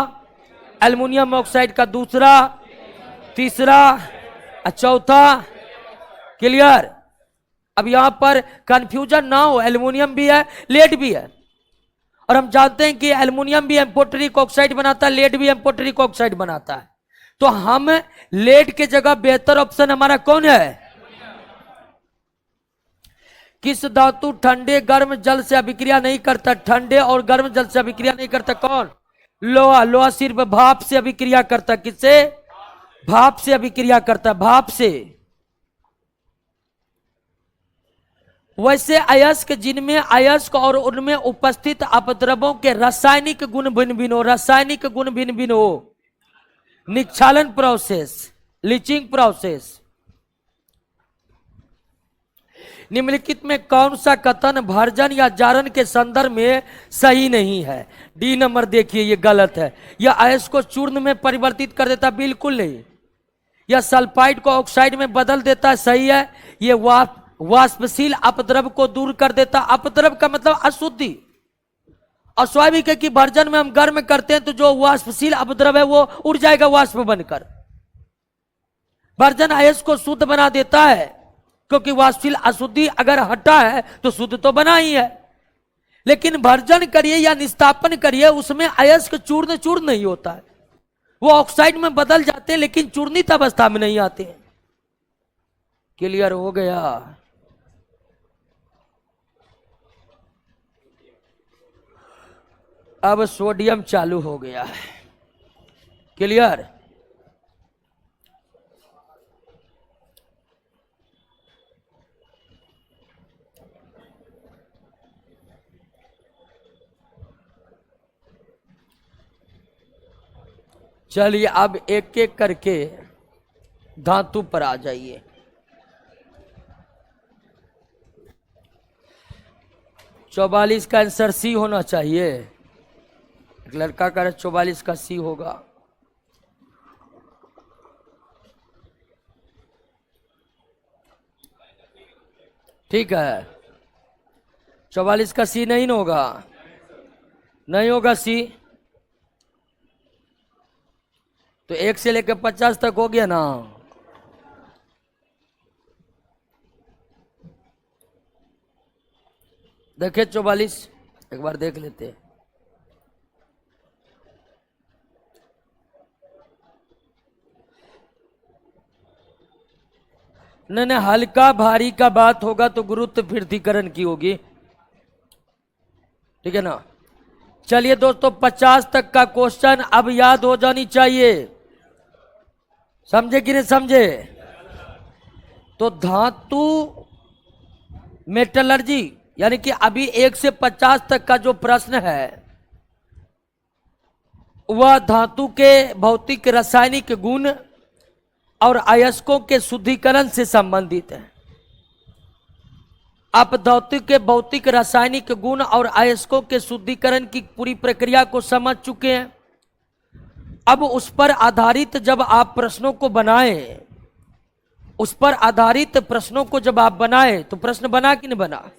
[SPEAKER 1] एल्युमिनियम ऑक्साइड का, दूसरा, तीसरा, चौथा। क्लियर? अब यहां पर कंफ्यूजन ना हो, एल्युमिनियम भी है, लेड भी है, और हम जानते हैं कि एल्युमिनियम भी एम्फोटेरिक ऑक्साइड बनाता है, लेड भी एम्फोटेरिक ऑक्साइड बनाता है। तो हम लेड के जगह बेहतर ऑप्शन हमारा कौन है? किस धातु ठंडे गर्म जल से अभिक्रिया नहीं करता? ठंडे और गर्म जल से अभिक्रिया नहीं करता, कौन? लोहा। लोहा सिर्फ भाप से अभिक्रिया करता, किससे? भाप से अभिक्रिया करता, भाप से। वैसे अयस्क जिनमें अयस्क और उनमें उपस्थित अपद्रवों के रासायनिक गुण भिन्न भिन्न हो, रासायनिक गुण भिन्न भिन्न हो, निक्षालन प्रोसेस, लीचिंग प्रोसेस। निम्नलिखित में कौन सा कथन भर्जन या जारन के संदर्भ में सही नहीं है? डी नंबर देखिए, ये गलत है। यह अयस्क को चूर्ण में परिवर्तित कर देता, बिल्कुल नहीं। यह सल्फाइड को ऑक्साइड में बदल देता है, सही है। यह वाष्पशील अपद्रव को दूर कर देता, अपद्रव का मतलब अशुद्धि। और स्वाभाविक है कि भर्जन में हम गर्म करते हैं तो जो वाष्पशील अपद्रव है वो उड़ जाएगा वाष्प बनकर। भर्जन अयस्क को शुद्ध बना देता है, क्योंकि वाष्पशील अशुद्धि अगर हटा है तो शुद्ध तो बना ही है। लेकिन भर्जन करिए या निस्तापन करिए, उसमें अयस्क चूर्ण चूर्ण नहीं होता है, वो ऑक्साइड में बदल जाते हैं लेकिन चूर्णित अवस्था में नहीं आते हैं। क्लियर हो गया? अब सोडियम चालू हो गया है। क्लियर? चलिए अब एक एक करके धातु पर आ जाइए। चौवालीस का आंसर सी होना चाहिए। एक लड़का का 44 का सी होगा। ठीक है, 44 का सी नहीं होगा, नहीं होगा सी। तो 1 से लेकर 50 तक हो गया ना। देखिए 44 एक बार देख लेते हैं। नहीं, हल्का भारी का बात होगा तो गुरुत्व पृथक्करण की होगी, ठीक है ना। चलिए दोस्तों, 50 तक का क्वेश्चन अब याद हो जानी चाहिए। समझे कि नहीं समझे? तो धातु मेटलर्जी यानी कि अभी 1 से 50 तक का जो प्रश्न है वह धातु के भौतिक रासायनिक गुण और अयस्कों के शुद्धिकरण से संबंधित है। आप धातु के भौतिक रासायनिक गुण और अयस्कों के शुद्धिकरण की पूरी प्रक्रिया को समझ चुके हैं। अब उस पर आधारित जब आप प्रश्नों को बनाएं, उस पर आधारित प्रश्नों को जब आप बनाएं तो प्रश्न बना कि नहीं बना?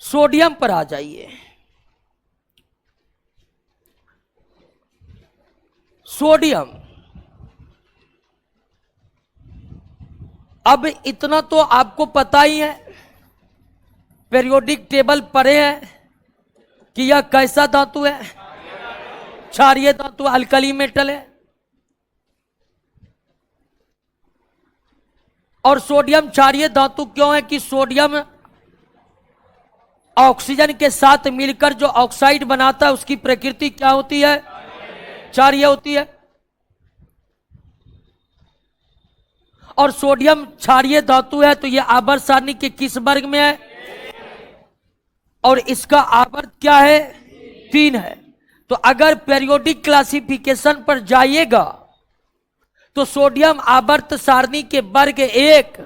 [SPEAKER 1] सोडियम पर आ जाइए। सोडियम, अब इतना तो आपको पता ही है, पीरियोडिक टेबल पढ़े हैं कि यह कैसा धातु है? क्षारीय धातु, अल्कली मेटल है। और सोडियम क्षारीय धातु क्यों है? कि सोडियम ऑक्सीजन के साथ मिलकर जो ऑक्साइड बनाता है उसकी प्रकृति क्या होती है? क्षारीय होती है। और सोडियम क्षारीय धातु है तो यह आवर्त सारणी के किस वर्ग में है? और इसका आवर्त क्या है? 3 है। तो अगर पीरियोडिक क्लासिफिकेशन पर जाइएगा तो सोडियम आवर्त सारणी के वर्ग 1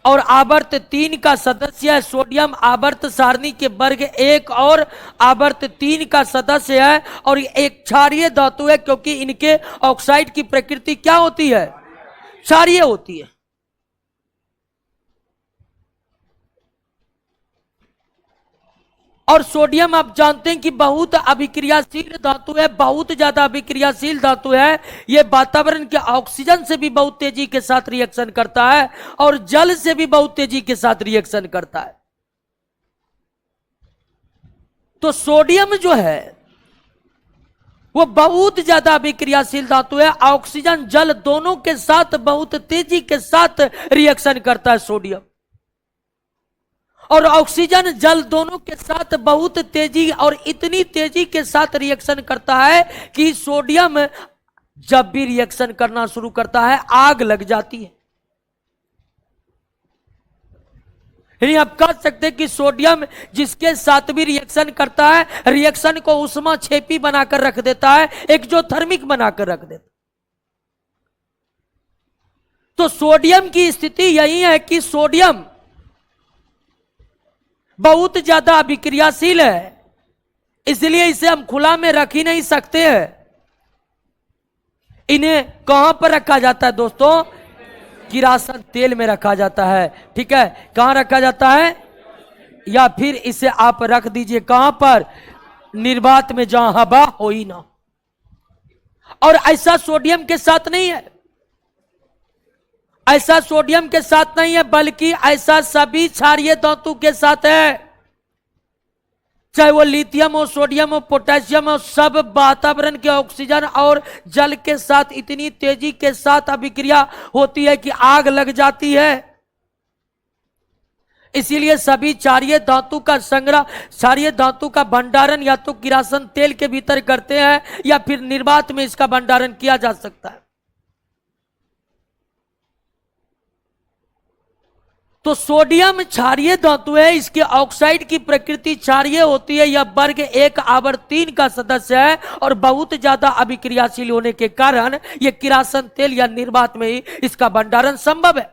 [SPEAKER 1] और आवर्त 3 का सदस्य है। सोडियम आवर्त सारणी के वर्ग 1 और आवर्त 3 का सदस्य है और एक क्षारीय धातु है क्योंकि इनके ऑक्साइड की प्रकृति क्या होती है? क्षारीय होती है। और सोडियम आप जानते हैं कि बहुत अभिक्रियाशील धातु है, बहुत ज्यादा अभिक्रियाशील धातु है। यह वातावरण के ऑक्सीजन से भी बहुत तेजी के साथ रिएक्शन करता है और जल से भी बहुत तेजी के साथ रिएक्शन करता है। तो सोडियम जो है वो बहुत ज्यादा अभिक्रियाशील धातु है। ऑक्सीजन जल दोनों के साथ बहुत तेजी के साथ रिएक्शन करता है सोडियम, और ऑक्सीजन जल दोनों के साथ बहुत तेजी और इतनी तेजी के साथ रिएक्शन करता है कि सोडियम जब भी रिएक्शन करना शुरू करता है आग लग जाती है। यानी आप कह सकते हैं कि सोडियम जिसके साथ भी रिएक्शन करता है, रिएक्शन को उष्मा छेपी बनाकर रख देता है, एक्सोथर्मिक बनाकर रख देता है। तो सोडियम की स्थिति यही है कि सोडियम बहुत ज्यादा अभिक्रियाशील है, इसलिए इसे हम खुला में रख ही नहीं सकते हैं। इन्हें कहां पर रखा जाता है दोस्तों? किरासन तेल में रखा जाता है। ठीक है, कहां रखा जाता है? या फिर इसे आप रख दीजिए कहां पर? निर्वात में, जहां हवा हो ही ना। और ऐसा सोडियम के साथ नहीं है, ऐसा सोडियम के साथ नहीं है, बल्कि ऐसा सभी क्षारीय धातु के साथ है। चाहे वो लिथियम हो, सोडियम हो, पोटेशियम हो, सब वातावरण के ऑक्सीजन और जल के साथ इतनी तेजी के साथ अभिक्रिया होती है कि आग लग जाती है। इसीलिए सभी क्षारीय धातु का संग्रह, क्षारीय धातु का भंडारण या तो किरासन तेल के भीतर करते हैं या फिर निर्वात में इसका भंडारण किया जा सकता है। तो सोडियम क्षारीय धातु है, इसके ऑक्साइड की प्रकृति क्षारीय होती है। यह वर्ग 1 आवर्त 3 का सदस्य है और बहुत ज्यादा अभिक्रियाशील होने के कारण यह किरासन तेल या निर्वात में ही इसका भंडारण संभव है।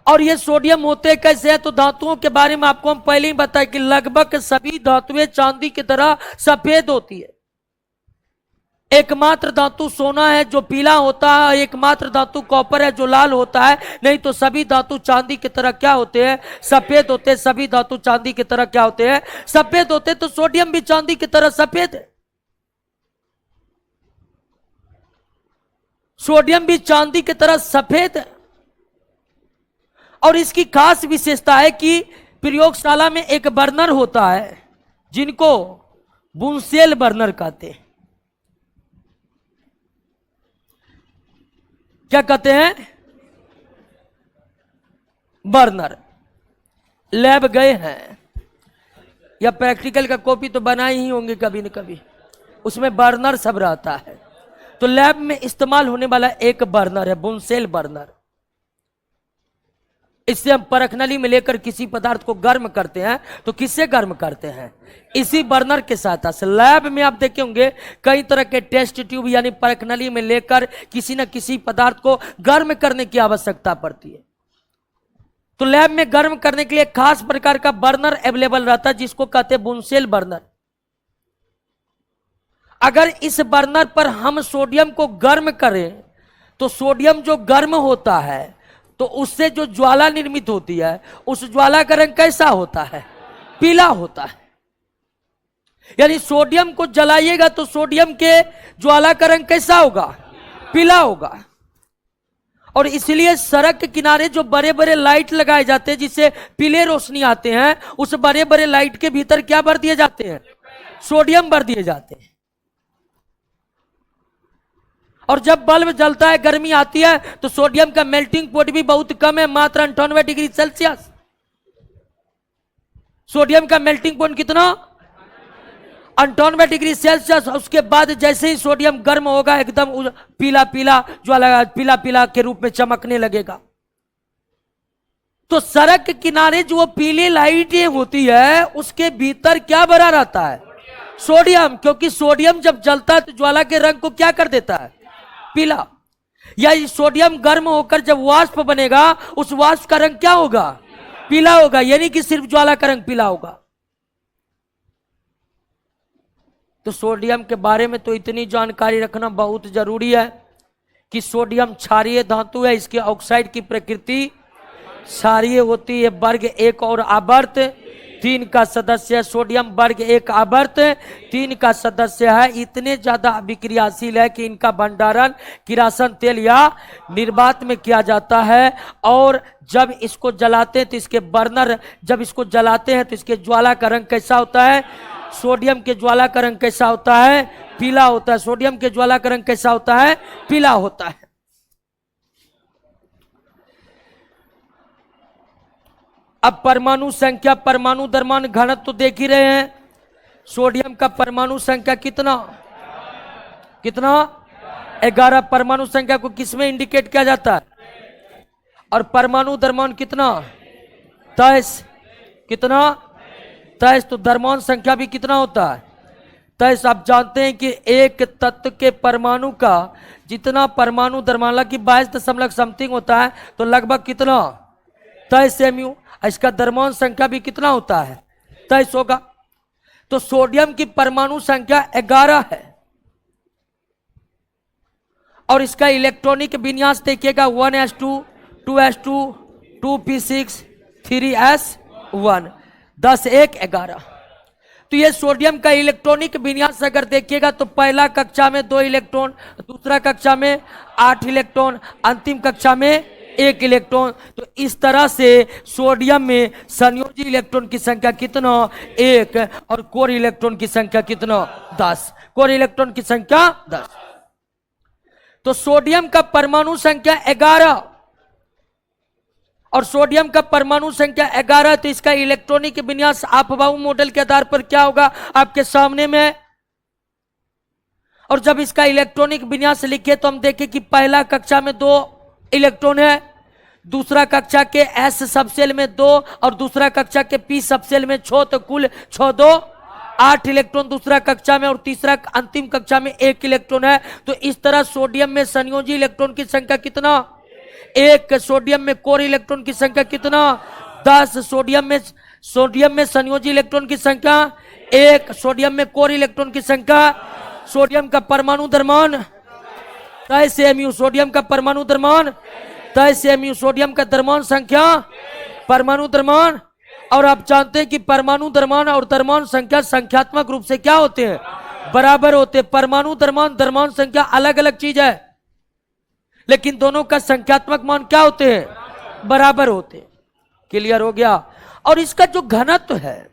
[SPEAKER 1] और ये सोडियम होते कैसे हैं? तो धातुओं के बारे में आपको हम पहले ही बताए कि लगभग सभी धातुएं चांदी की तरह सफेद होती है। एकमात्र धातु सोना है जो पीला होता है, एकमात्र धातु कॉपर है जो लाल होता है, नहीं तो सभी धातु चांदी की तरह क्या होते हैं? सफेद होते हैं। सभी धातु चांदी की तरह क्या होते हैं? सफेद होते हैं। तो सोडियम भी चांदी की तरह सफेद है। सोडियम भी चांदी की तरह सफेद है। और इसकी खास विशेषता है कि प्रयोगशाला में एक बर्नर होता है जिनको बुनसेल बर्नर कहते हैं। क्या कहते हैं? बर्नर। लैब गए हैं या प्रैक्टिकल का कॉपी तो बनाए ही होंगे कभी न कभी, उसमें बर्नर सब रहता है। तो लैब में इस्तेमाल होने वाला एक बर्नर है बुनसेल बर्नर। इससे हम परखनली में लेकर किसी पदार्थ को गर्म करते हैं तो किससे गर्म करते हैं? इसी बर्नर के साथ। लैब में आप देखे होंगे कई तरह के टेस्ट ट्यूब यानी परखनली में लेकर किसी न किसी पदार्थ को गर्म करने की आवश्यकता पड़ती है। तो लैब में गर्म करने के लिए खास प्रकार का बर्नर अवेलेबल रहता है जिसको कहते हैं बुनसेल बर्नर। अगर इस बर्नर पर हम सोडियम को गर्म करें तो सोडियम जो गर्म होता है तो उससे जो ज्वाला निर्मित होती है उस ज्वाला का रंग कैसा होता है? पीला होता है। यानी सोडियम को जलाइएगा तो सोडियम के ज्वाला का रंग कैसा होगा? पीला होगा। और इसलिए सड़क के किनारे जो बड़े बड़े लाइट लगाए जाते हैं जिससे पीले रोशनी आते हैं, उस बड़े बड़े लाइट के भीतर क्या भर दिए जाते हैं? सोडियम भर दिए जाते हैं। और जब बल्ब जलता है, गर्मी आती है, तो सोडियम का मेल्टिंग पॉइंट भी बहुत कम है, मात्र 98 डिग्री सेल्सियस। सोडियम का मेल्टिंग पॉइंट कितना? 98 डिग्री सेल्सियस। उसके बाद जैसे ही सोडियम गर्म होगा एकदम पीला पीला ज्वाला पीला पीला के रूप में चमकने लगेगा। तो सड़क के किनारे जो पीली लाइटें होती है उसके भीतर क्या भरा रहता है? सोडियम। क्योंकि सोडियम जब जलता है तो ज्वाला के रंग को क्या कर देता है? पीला। या सोडियम गर्म होकर जब वाष्प बनेगा उस वाष्प का रंग क्या होगा? पीला होगा। यानी कि सिर्फ ज्वाला का रंग पीला होगा। तो सोडियम के बारे में तो इतनी जानकारी रखना बहुत जरूरी है कि सोडियम क्षारीय धातु है। इसके ऑक्साइड की प्रकृति क्षारीय होती है। वर्ग 1 और आवर्त 3 का सदस्य है। सोडियम वर्ग 1 आवर्त 3 का सदस्य है। इतने ज्यादा अभिक्रियाशील है कि इनका भंडारण किरासन तेल या निर्वात में किया जाता है। और जब इसको जलाते हैं तो इसके बर्नर जब इसको जलाते हैं तो इसके ज्वाला का रंग कैसा होता है? सोडियम के ज्वाला का रंग कैसा होता है? पीला होता है। सोडियम के ज्वाला का रंग कैसा होता है? पीला होता है। अब परमाणु संख्या, परमाणु द्रव्यमान घनत्व तो देख ही रहे हैं। सोडियम का परमाणु संख्या कितना? 11। परमाणु संख्या को किसमें इंडिकेट किया जाता है? और परमाणु द्रव्यमान कितना? 23। कितना? 23। तो द्रव्यमान संख्या भी कितना होता है? 23। आप जानते हैं कि एक तत्व के परमाणु का जितना परमाणु द्रव्यमान की 22 होता है तो लगभग कितना? 23 mu। इसका द्रव्यमान संख्या भी कितना होता है? 23 होगा। तो सोडियम की परमाणु संख्या 11 है और इसका इलेक्ट्रॉनिक विन्यास देखिएगा 1s2 2s2 2p6 3s1 10 1 11। तो ये सोडियम का इलेक्ट्रॉनिक विन्यास अगर देखिएगा तो पहला कक्षा में 2 इलेक्ट्रॉन, दूसरा कक्षा में 8 इलेक्ट्रॉन, अंतिम कक्षा में 1 इलेक्ट्रॉन। तो इस तरह से सोडियम में संयोजी इलेक्ट्रॉन की संख्या कितना? 1। और कोर इलेक्ट्रॉन की संख्या कितना? 10। कोर इलेक्ट्रॉन की संख्या 10। तो सोडियम का परमाणु संख्या 11 और सोडियम का परमाणु संख्या 11। तो इसका इलेक्ट्रॉनिक विन्यास आपबाऊ मॉडल के आधार पर क्या होगा आपके सामने में। और जब इसका इलेक्ट्रॉनिक विन्यास लिखे तो हम देखें कि पहला कक्षा में 2 इलेक्ट्रॉन है, दूसरा कक्षा के S सबसेल में 2 और दूसरा कक्षा के P सबसेल में 6। तो कुल 6 2 8 इलेक्ट्रॉन दूसरा कक्षा में और तीसरा अंतिम कक्षा में 1 इलेक्ट्रॉन है। तो इस तरह सोडियम में संयोजी इलेक्ट्रॉन की संख्या कितना? 1। सोडियम में कोर इलेक्ट्रॉन की संख्या कितना? 10। सोडियम में संयोजी इलेक्ट्रॉन की संख्या 1। सोडियम में कोर इलेक्ट्रॉन की संख्या। सोडियम का परमाणु द्रव्यमान 23 mu। सोडियम का परमाणु द्रव्यमान 23 mu। सोडियम का द्रव्यमान संख्या, परमाणु द्रव्यमान। और आप जानते हैं कि परमाणु द्रव्यमान और द्रव्यमान संख्या संख्यात्मक रूप से क्या होते हैं? बराबर होते हैं। परमाणु द्रव्यमान द्रव्यमान संख्या अलग अलग चीज है लेकिन दोनों का संख्यात्मक मान क्या होते हैं? बराबर होते हैं। क्लियर हो गया। और इसका जो घनत्व है,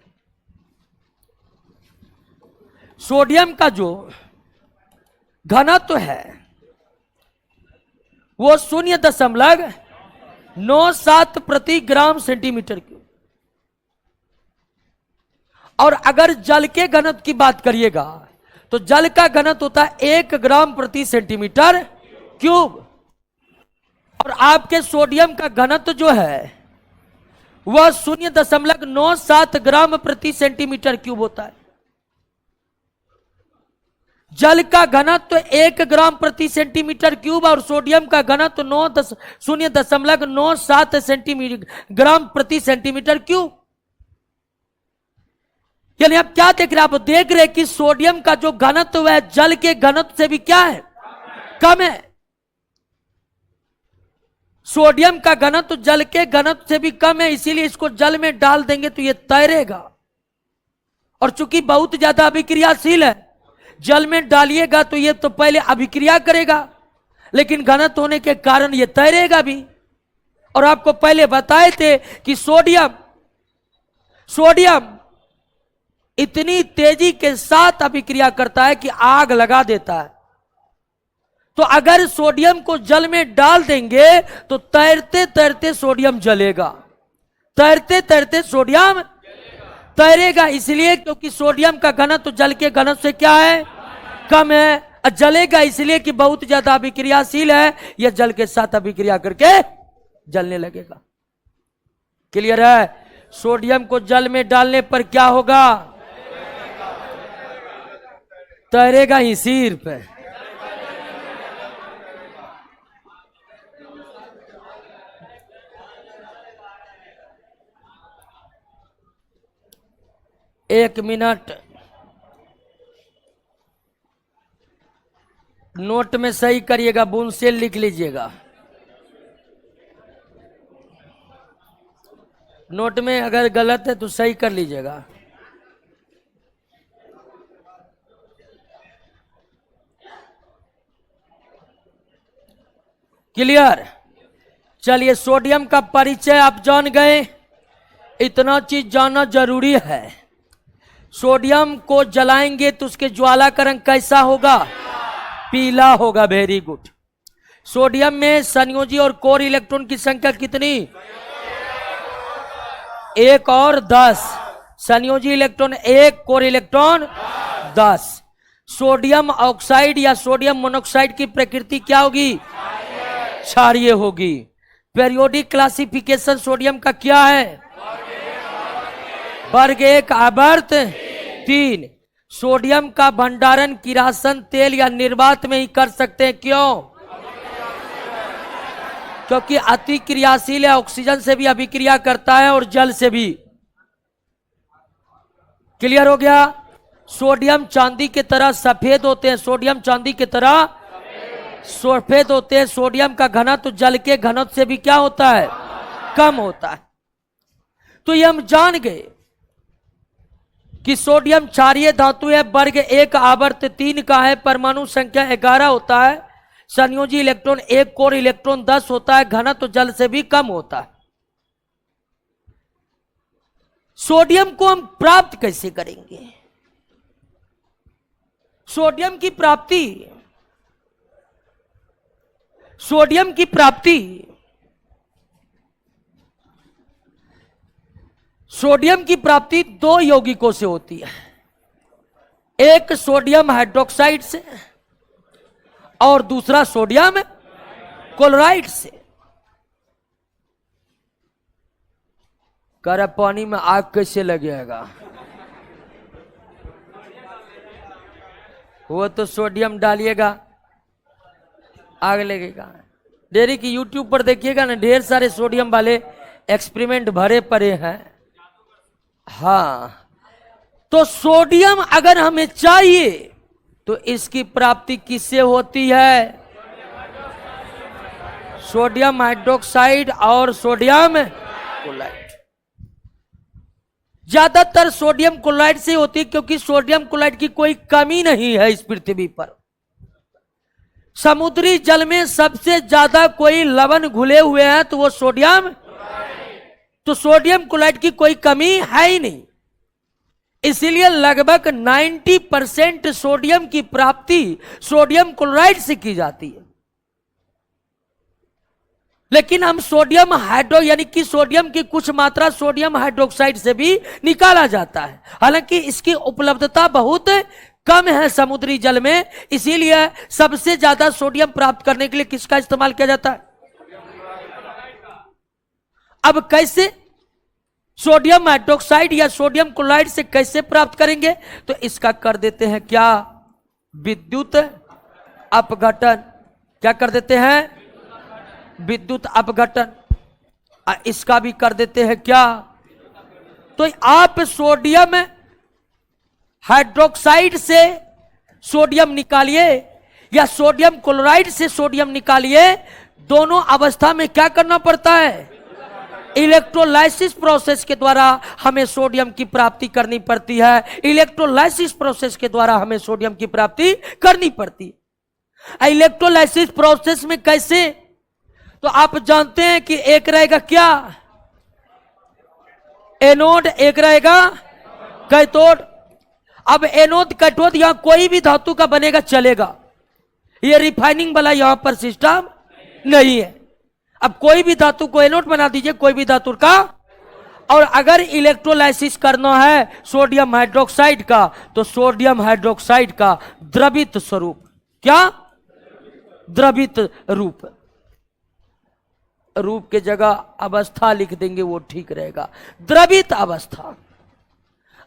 [SPEAKER 1] सोडियम का जो घनत्व है वो 0.97 प्रति ग्राम सेंटीमीटर क्यूब। और अगर जल के घनत्व की बात करिएगा तो जल का घनत्व होता है 1 ग्राम प्रति सेंटीमीटर क्यूब, और आपके सोडियम का घनत्व जो है वह 0.97 ग्राम प्रति सेंटीमीटर क्यूब होता है। जल का घनत्व 1 ग्राम प्रति सेंटीमीटर क्यूब और सोडियम का घनत्व 0.97 सेंटीमीटर ग्राम प्रति सेंटीमीटर क्यूब। यानी आप क्या देख रहे हैं? आप देख रहे हैं कि सोडियम का जो घनत्व है जल के घनत्व से भी क्या है, कम है। सोडियम का घनत्व जल के घनत्व से भी कम है, इसीलिए इसको जल में डाल देंगे तो ये तैरेगा। और चूंकि बहुत ज्यादा अभिक्रियाशील है, जल में डालिएगा तो ये तो पहले अभिक्रिया करेगा, लेकिन घनत्व होने के कारण ये तैरेगा भी। और आपको पहले बताए थे कि सोडियम इतनी तेजी के साथ अभिक्रिया करता है कि आग लगा देता है। तो अगर सोडियम को जल में डाल देंगे तो तैरते तैरते सोडियम जलेगा, तैरते तैरते सोडियम तैरेगा। इसलिए क्योंकि सोडियम का घनत्व जल के घनत्व से क्या है, कम है। जलेगा इसलिए कि बहुत ज्यादा अभिक्रियाशील है, यह जल के साथ अभिक्रिया करके जलने लगेगा। क्लियर है? सोडियम को जल में डालने पर क्या होगा, तैरेगा ही सिर्फ। एक मिनट, नोट में सही करिएगा, बूंद से लिख लीजिएगा। नोट में अगर गलत है तो सही कर लीजिएगा। क्लियर? चलिए, सोडियम का परिचय आप जान गए। इतना चीज जानना जरूरी है। सोडियम को जलाएंगे तो उसके ज्वाला का रंग कैसा होगा, पीला होगा। Very good. सोडियम में संयोजी और कोर इलेक्ट्रॉन की संख्या कितनी, 1 और 10। संयोजी electron 1, core electron 10। Sodium oxide या सोडियम मोनोऑक्साइड की प्रकृति क्या होगी, क्षारीय होगी। पेरियोडिक क्लासिफिकेशन सोडियम का क्या है, वर्ग 1 आवर्त 3। सोडियम का भंडारण किरासन तेल या निर्वात में ही कर सकते हैं। क्यों? क्योंकि अति क्रियाशील है, ऑक्सीजन से भी अभिक्रिया करता है और जल से भी। क्लियर हो गया? सोडियम चांदी की तरह सफेद होते हैं, सोडियम चांदी की तरह सफेद होते हैं। सोडियम का घनत्व जल के घनत्व से भी क्या होता है, कम होता है। तो ये हम जान गए कि सोडियम क्षारीय धातु है, वर्ग 1 आवर्त 3 का है, परमाणु संख्या 11 होता है, संयोजी इलेक्ट्रॉन 1, कोर इलेक्ट्रॉन 10 होता है, घनत्व जल से भी कम होता है। सोडियम को हम प्राप्त कैसे करेंगे? सोडियम की प्राप्ति सोडियम की प्राप्ति 2 यौगिकों से होती है। एक सोडियम हाइड्रोक्साइड से और दूसरा सोडियम क्लोराइड से। कर पानी में आग कैसे लगेगा? वो तो सोडियम डालिएगा आग लगेगा। डेरी की यूट्यूब पर देखिएगा ना, ढेर सारे सोडियम वाले एक्सपेरिमेंट भरे पड़े हैं। हाँ, तो सोडियम अगर हमें चाहिए तो इसकी प्राप्ति किससे होती है? सोडियम हाइड्रोक्साइड और सोडियम क्लोराइड। ज्यादातर सोडियम क्लोराइड से होती है, क्योंकि सोडियम क्लोराइड की कोई कमी नहीं है इस पृथ्वी पर। समुद्री जल में सबसे ज्यादा कोई लवण घुले हुए हैं तो वो सोडियम, तो सोडियम क्लोराइड की कोई कमी है ही नहीं। इसीलिए लगभग 90% सोडियम की प्राप्ति सोडियम क्लोराइड से की जाती है। लेकिन हम सोडियम हाइड्रो यानी कि सोडियम की कुछ मात्रा सोडियम हाइड्रोक्साइड से भी निकाला जाता है। हालांकि इसकी उपलब्धता बहुत कम है समुद्री जल में, इसीलिए सबसे ज्यादा सोडियम प्राप्त करने के लिए किसका इस्तेमाल किया जाता है? अब कैसे सोडियम हाइड्रोक्साइड या सोडियम क्लोराइड से कैसे प्राप्त करेंगे? तो इसका कर देते हैं क्या? विद्युत अपघटन। क्या कर देते हैं? विद्युत अपघटन। इसका भी कर देते हैं क्या? तो आप सोडियम हाइड्रोक्साइड से सोडियम निकालिए या सोडियम क्लोराइड से सोडियम निकालिए, दोनों अवस्था में क्या करना पड़ता है? इलेक्ट्रोलाइसिस प्रोसेस के द्वारा हमें सोडियम की प्राप्ति करनी पड़ती है। इलेक्ट्रोलाइसिस प्रोसेस के द्वारा हमें सोडियम की प्राप्ति करनी पड़ती है। इलेक्ट्रोलाइसिस प्रोसेस में कैसे? तो आप जानते हैं कि एक रहेगा क्या? एनोड, एक रहेगा कैथोड। अब एनोड कैथोड यहां कोई भी धातु का बनेगा चलेगा, ये रिफाइनिंग वाला यहां पर सिस्टम नहीं है। अब कोई भी धातु को एनोड बना दीजिए, कोई भी धातु का, और अगर इलेक्ट्रोलाइसिस करना है सोडियम हाइड्रोक्साइड का, तो सोडियम हाइड्रोक्साइड का द्रवित स्वरूप, क्या? द्रवित रूप। रूप के जगह अवस्था लिख देंगे, वो ठीक रहेगा। द्रवित अवस्था।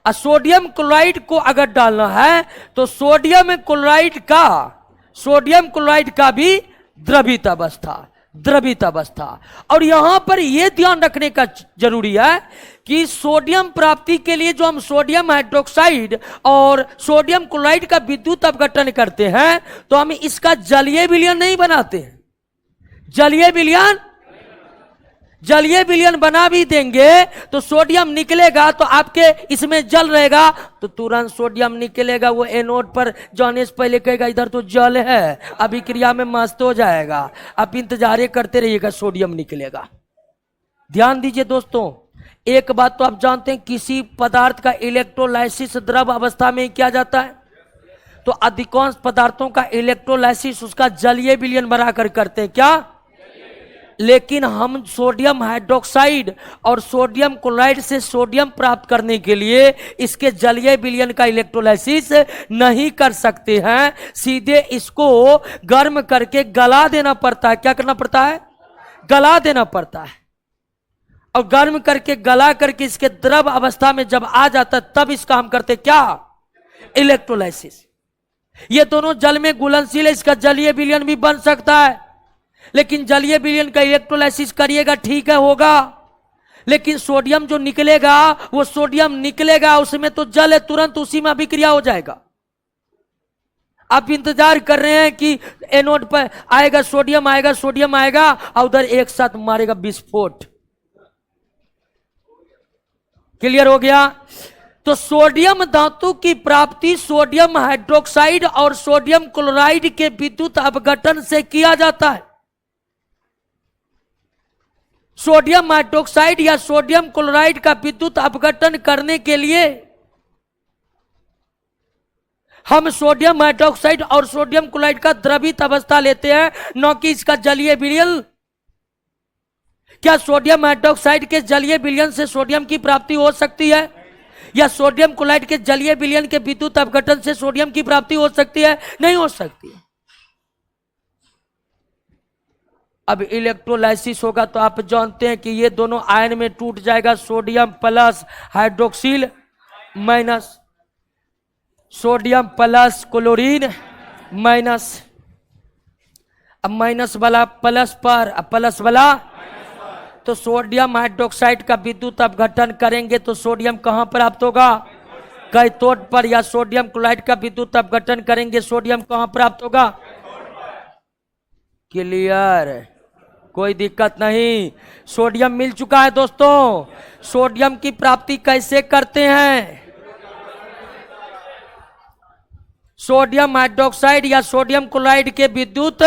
[SPEAKER 1] सोडियम क्लोराइड को अगर डालना है तो सोडियम क्लोराइड का भी द्रवित अवस्था, द्रवित अवस्था। और यहां पर यह ध्यान रखने का जरूरी है कि सोडियम प्राप्ति के लिए जो हम सोडियम हाइड्रोक्साइड और सोडियम क्लोराइड का विद्युत अपघटन करते हैं, तो हम इसका जलीय विलयन नहीं बनाते हैं। जलीय विलयन बना भी देंगे तो सोडियम निकलेगा, तो आपके इसमें जल रहेगा तो तुरंत सोडियम निकलेगा। वो एनोड पर जाने से पहले कहेगा इधर तो जल है, अभी क्रिया में मस्त हो जाएगा, आप इंतजार करते रहिएगा, सोडियम निकलेगा। ध्यान दीजिए दोस्तों, एक बात तो आप जानते हैं, किसी पदार्थ का इलेक्ट्रोलाइसिस द्रव अवस्था में किया जाता है, तो अधिकांश पदार्थों का इलेक्ट्रोलाइसिस उसका जलीय विलयन बनाकर करते हैं। क्या? लेकिन हम सोडियम हाइड्रोक्साइड और सोडियम क्लोराइड से सोडियम प्राप्त करने के लिए इसके जलीय विलयन का इलेक्ट्रोलाइसिस नहीं कर सकते हैं, सीधे इसको गर्म करके गला देना पड़ता है। क्या करना पड़ता है? गला देना पड़ता है। और गर्म करके गला करके इसके द्रव अवस्था में जब आ जाता है, तब इसका हम करते क्या? इलेक्ट्रोलाइसिस। ये दोनों जल में घुलनशील है, इसका जलीय विलयन भी बन सकता है, लेकिन जलीय विलयन का इलेक्ट्रोलाइसिस करिएगा, ठीक है, होगा। लेकिन सोडियम जो निकलेगा, वो सोडियम निकलेगा, उसमें तो जल है, तुरंत उसी में अभिक्रिया हो जाएगा। आप इंतजार कर रहे हैं कि एनोड पर आएगा सोडियम, और उधर एक साथ मारेगा विस्फोट। क्लियर हो गया? तो सोडियम धातु की प्राप्ति सोडियम हाइड्रोक्साइड और सोडियम क्लोराइड के विद्युत अपघटन से किया जाता है। सोडियम हाइड्रोक्साइड या सोडियम क्लोराइड का विद्युत अपघटन करने के लिए हम सोडियम हाइड्रोक्साइड और सोडियम क्लोराइड का द्रवित अवस्था लेते हैं, न कि इसका जलीय विलयन। क्या सोडियम हाइड्रोक्साइड के जलीय विलयन से सोडियम की प्राप्ति हो सकती है, या सोडियम क्लोराइड के जलीय विलयन के विद्युत अपघटन से सोडियम की प्राप्ति हो सकती है? नहीं हो सकती। अब इलेक्ट्रोलाइसिस होगा तो आप जानते हैं कि ये दोनों आयन में टूट जाएगा, sodium plus hydroxyl minus, sodium plus chlorine minus. अब माइनस वाला प्लस पर, अब प्लस वाला, तो सोडियम हाइड्रोक्साइड का विद्युत अपघटन करेंगे तो सोडियम कहां प्राप्त होगा? कैथोड पर। या सोडियम क्लोराइड का विद्युत अपघटन करेंगे, सोडियम कहां प्राप्त होगा? क्लियर? कोई दिक्कत नहीं। सोडियम मिल चुका है दोस्तों। सोडियम की प्राप्ति कैसे करते हैं? सोडियम हाइड्रोक्साइड या सोडियम क्लोराइड के विद्युत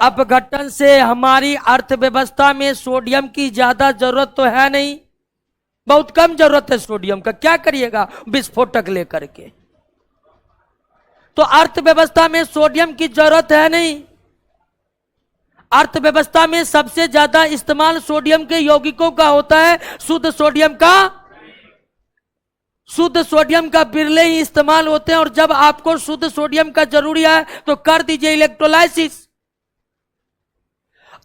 [SPEAKER 1] अपघटन से। हमारी अर्थव्यवस्था में सोडियम की ज्यादा जरूरत तो है नहीं, बहुत कम जरूरत है सोडियम का। क्या करिएगा विस्फोटक लेकर के? तो अर्थव्यवस्था में सोडियम की जरूरत है नहीं। अर्थव्यवस्था में सबसे ज्यादा इस्तेमाल सोडियम के यौगिकों का होता है। शुद्ध सोडियम का बिरले ही इस्तेमाल होते हैं। और जब आपको शुद्ध सोडियम का जरूरी है तो कर दीजिए इलेक्ट्रोलाइसिस।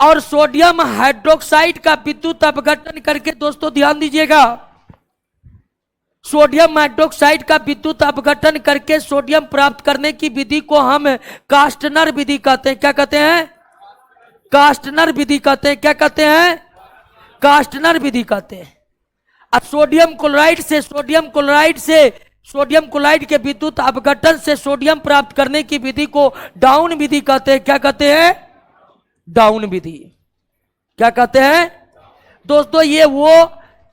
[SPEAKER 1] और सोडियम हाइड्रोक्साइड का विद्युत अपघटन करके, दोस्तों ध्यान दीजिएगा, सोडियम हाइड्रोक्साइड का विद्युत अपघटन करके सोडियम प्राप्त करने की विधि को हम कास्टनर विधि कहते हैं। क्या कहते हैं? कास्टनर विधि कहते हैं। क्या कहते हैं? कास्टनर विधि कहते हैं। अब सोडियम क्लोराइड के विद्युत अपघटन से सोडियम प्राप्त करने की विधि को डाउन विधि कहते हैं। क्या कहते हैं? डाउन विधि। क्या कहते हैं? दोस्तों ये वो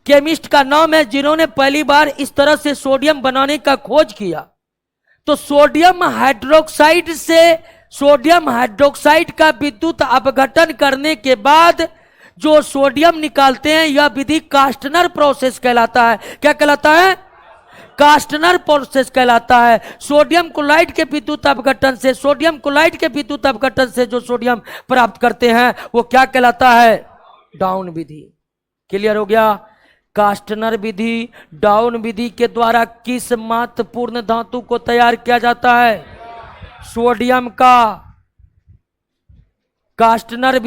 [SPEAKER 1] केमिस्ट का नाम है जिन्होंने पहली बार इस तरह से सोडियम बनाने का खोज किया। तो सोडियम हाइड्रोक्साइड का विद्युत अपघटन करने के बाद जो सोडियम निकालते हैं, यह विधि कास्टनर प्रोसेस कहलाता है। क्या कहलाता है? कास्टनर प्रोसेस कहलाता है। सोडियम क्लोराइड के विद्युत अपघटन से जो सोडियम प्राप्त करते हैं वो क्या कहलाता है? डाउन विधि। क्लियर हो गया? कास्टनर विधि, डाउन विधि के द्वारा किस महत्वपूर्ण धातु को तैयार किया जाता है? सोडियम का। कास्टनर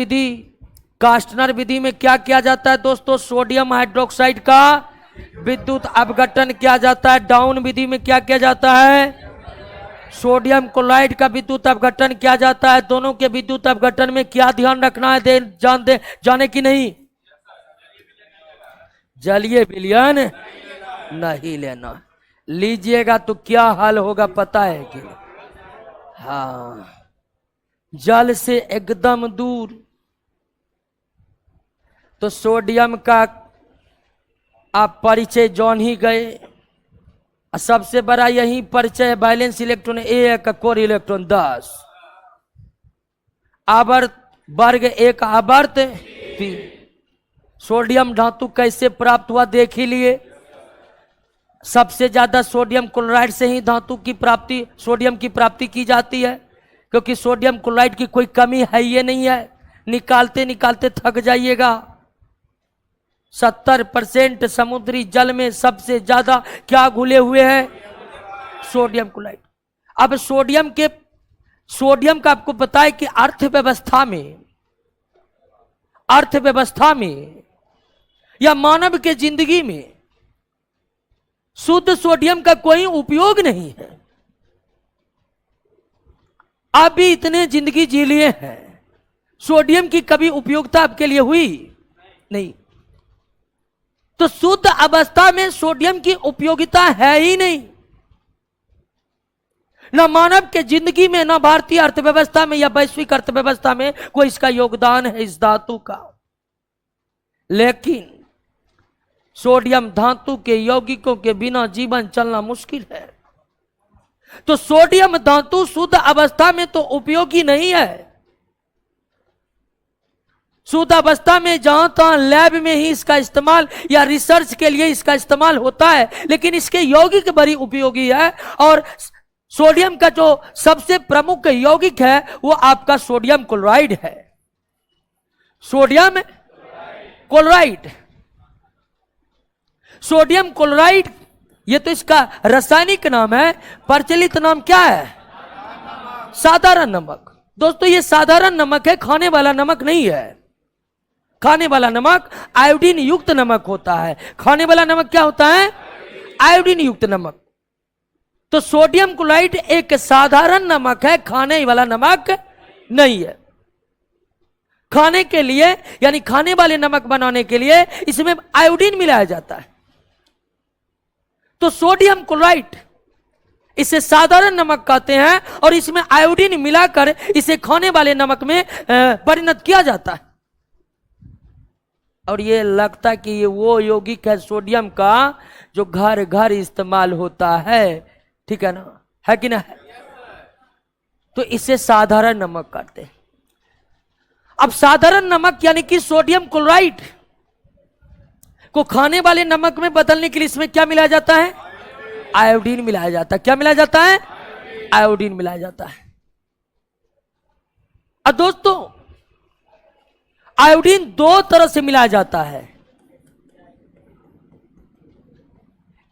[SPEAKER 1] विधि में क्या किया जाता है दोस्तों? सोडियम हाइड्रोक्साइड का विद्युत अपघटन किया जाता है। डाउन विधि में क्या किया जाता है? सोडियम क्लोराइड का विद्युत अपघटन किया जाता है। दोनों के विद्युत अपघटन में क्या ध्यान रखना है? जाने की नहीं? जलीय विलयन नहीं लेना। लीजिएगा तो क्या हाल होगा पता है कि? हाँ, जल से एकदम दूर। तो सोडियम का आप परिचय जान ही गए। सबसे बड़ा यही परिचय है। बैलेंस इलेक्ट्रॉन 1, कोर इलेक्ट्रॉन 10, आवर्त वर्ग 1, आवर्त 3। सोडियम धातु कैसे प्राप्त हुआ देख ही लिए। सबसे ज्यादा सोडियम क्लोराइड से ही सोडियम की प्राप्ति की जाती है, क्योंकि सोडियम क्लोराइड की कोई कमी है ये नहीं है। निकालते निकालते थक जाइएगा। 70% समुद्री जल में सबसे ज्यादा क्या घुले हुए हैं? Sodium chloride. अब सोडियम का आपको पता है कि अर्थव्यवस्था में या मानव के जिंदगी में शुद्ध सोडियम का कोई उपयोग नहीं है। आप भी इतने जिंदगी जी लिए हैं, सोडियम की कभी उपयोगिता आपके लिए हुई नहीं। तो शुद्ध अवस्था में सोडियम की उपयोगिता है ही नहीं, ना मानव के जिंदगी में, ना भारतीय अर्थव्यवस्था में या वैश्विक अर्थव्यवस्था में कोई इसका योगदान है इस धातु का। लेकिन सोडियम धातु के यौगिकों के बिना जीवन चलना मुश्किल है। तो सोडियम धातु शुद्ध अवस्था में तो उपयोगी नहीं है। शुद्ध अवस्था में जहां तहां लैब में ही इसका इस्तेमाल या रिसर्च के लिए इसका इस्तेमाल होता है, लेकिन इसके यौगिक बड़ी उपयोगी है। और सोडियम का जो सबसे प्रमुख यौगिक है वो आपका सोडियम क्लोराइड है। सोडियम क्लोराइड ये तो इसका रासायनिक नाम है। प्रचलित नाम क्या है? साधारण नमक। दोस्तों ये साधारण नमक है, खाने वाला नमक नहीं है। खाने वाला नमक आयोडीन युक्त नमक होता है। खाने वाला नमक क्या होता है? आयोडीन युक्त नमक। तो सोडियम क्लोराइड एक साधारण नमक है, खाने वाला नमक नहीं है। खाने के लिए यानी खाने वाले नमक बनाने के लिए इसमें आयोडीन मिलाया जाता है। तो सोडियम क्लोराइड इसे साधारण नमक कहते हैं और इसमें आयोडीन मिलाकर इसे खाने वाले नमक में परिणत किया जाता है। और ये लगता है कि ये वो यौगिक है सोडियम का जो घर घर इस्तेमाल होता है, ठीक है ना? है कि ना? तो इसे साधारण नमक कहते हैं। अब साधारण नमक यानी कि सोडियम क्लोराइड को खाने वाले नमक में बदलने के लिए इसमें क्या मिलाया जाता है? आयोडीन मिलाया जाता है। क्या मिलाया जाता है? आयोडीन मिलाया जाता है। अब दोस्तों आयोडीन दो तरह से मिलाया जाता है।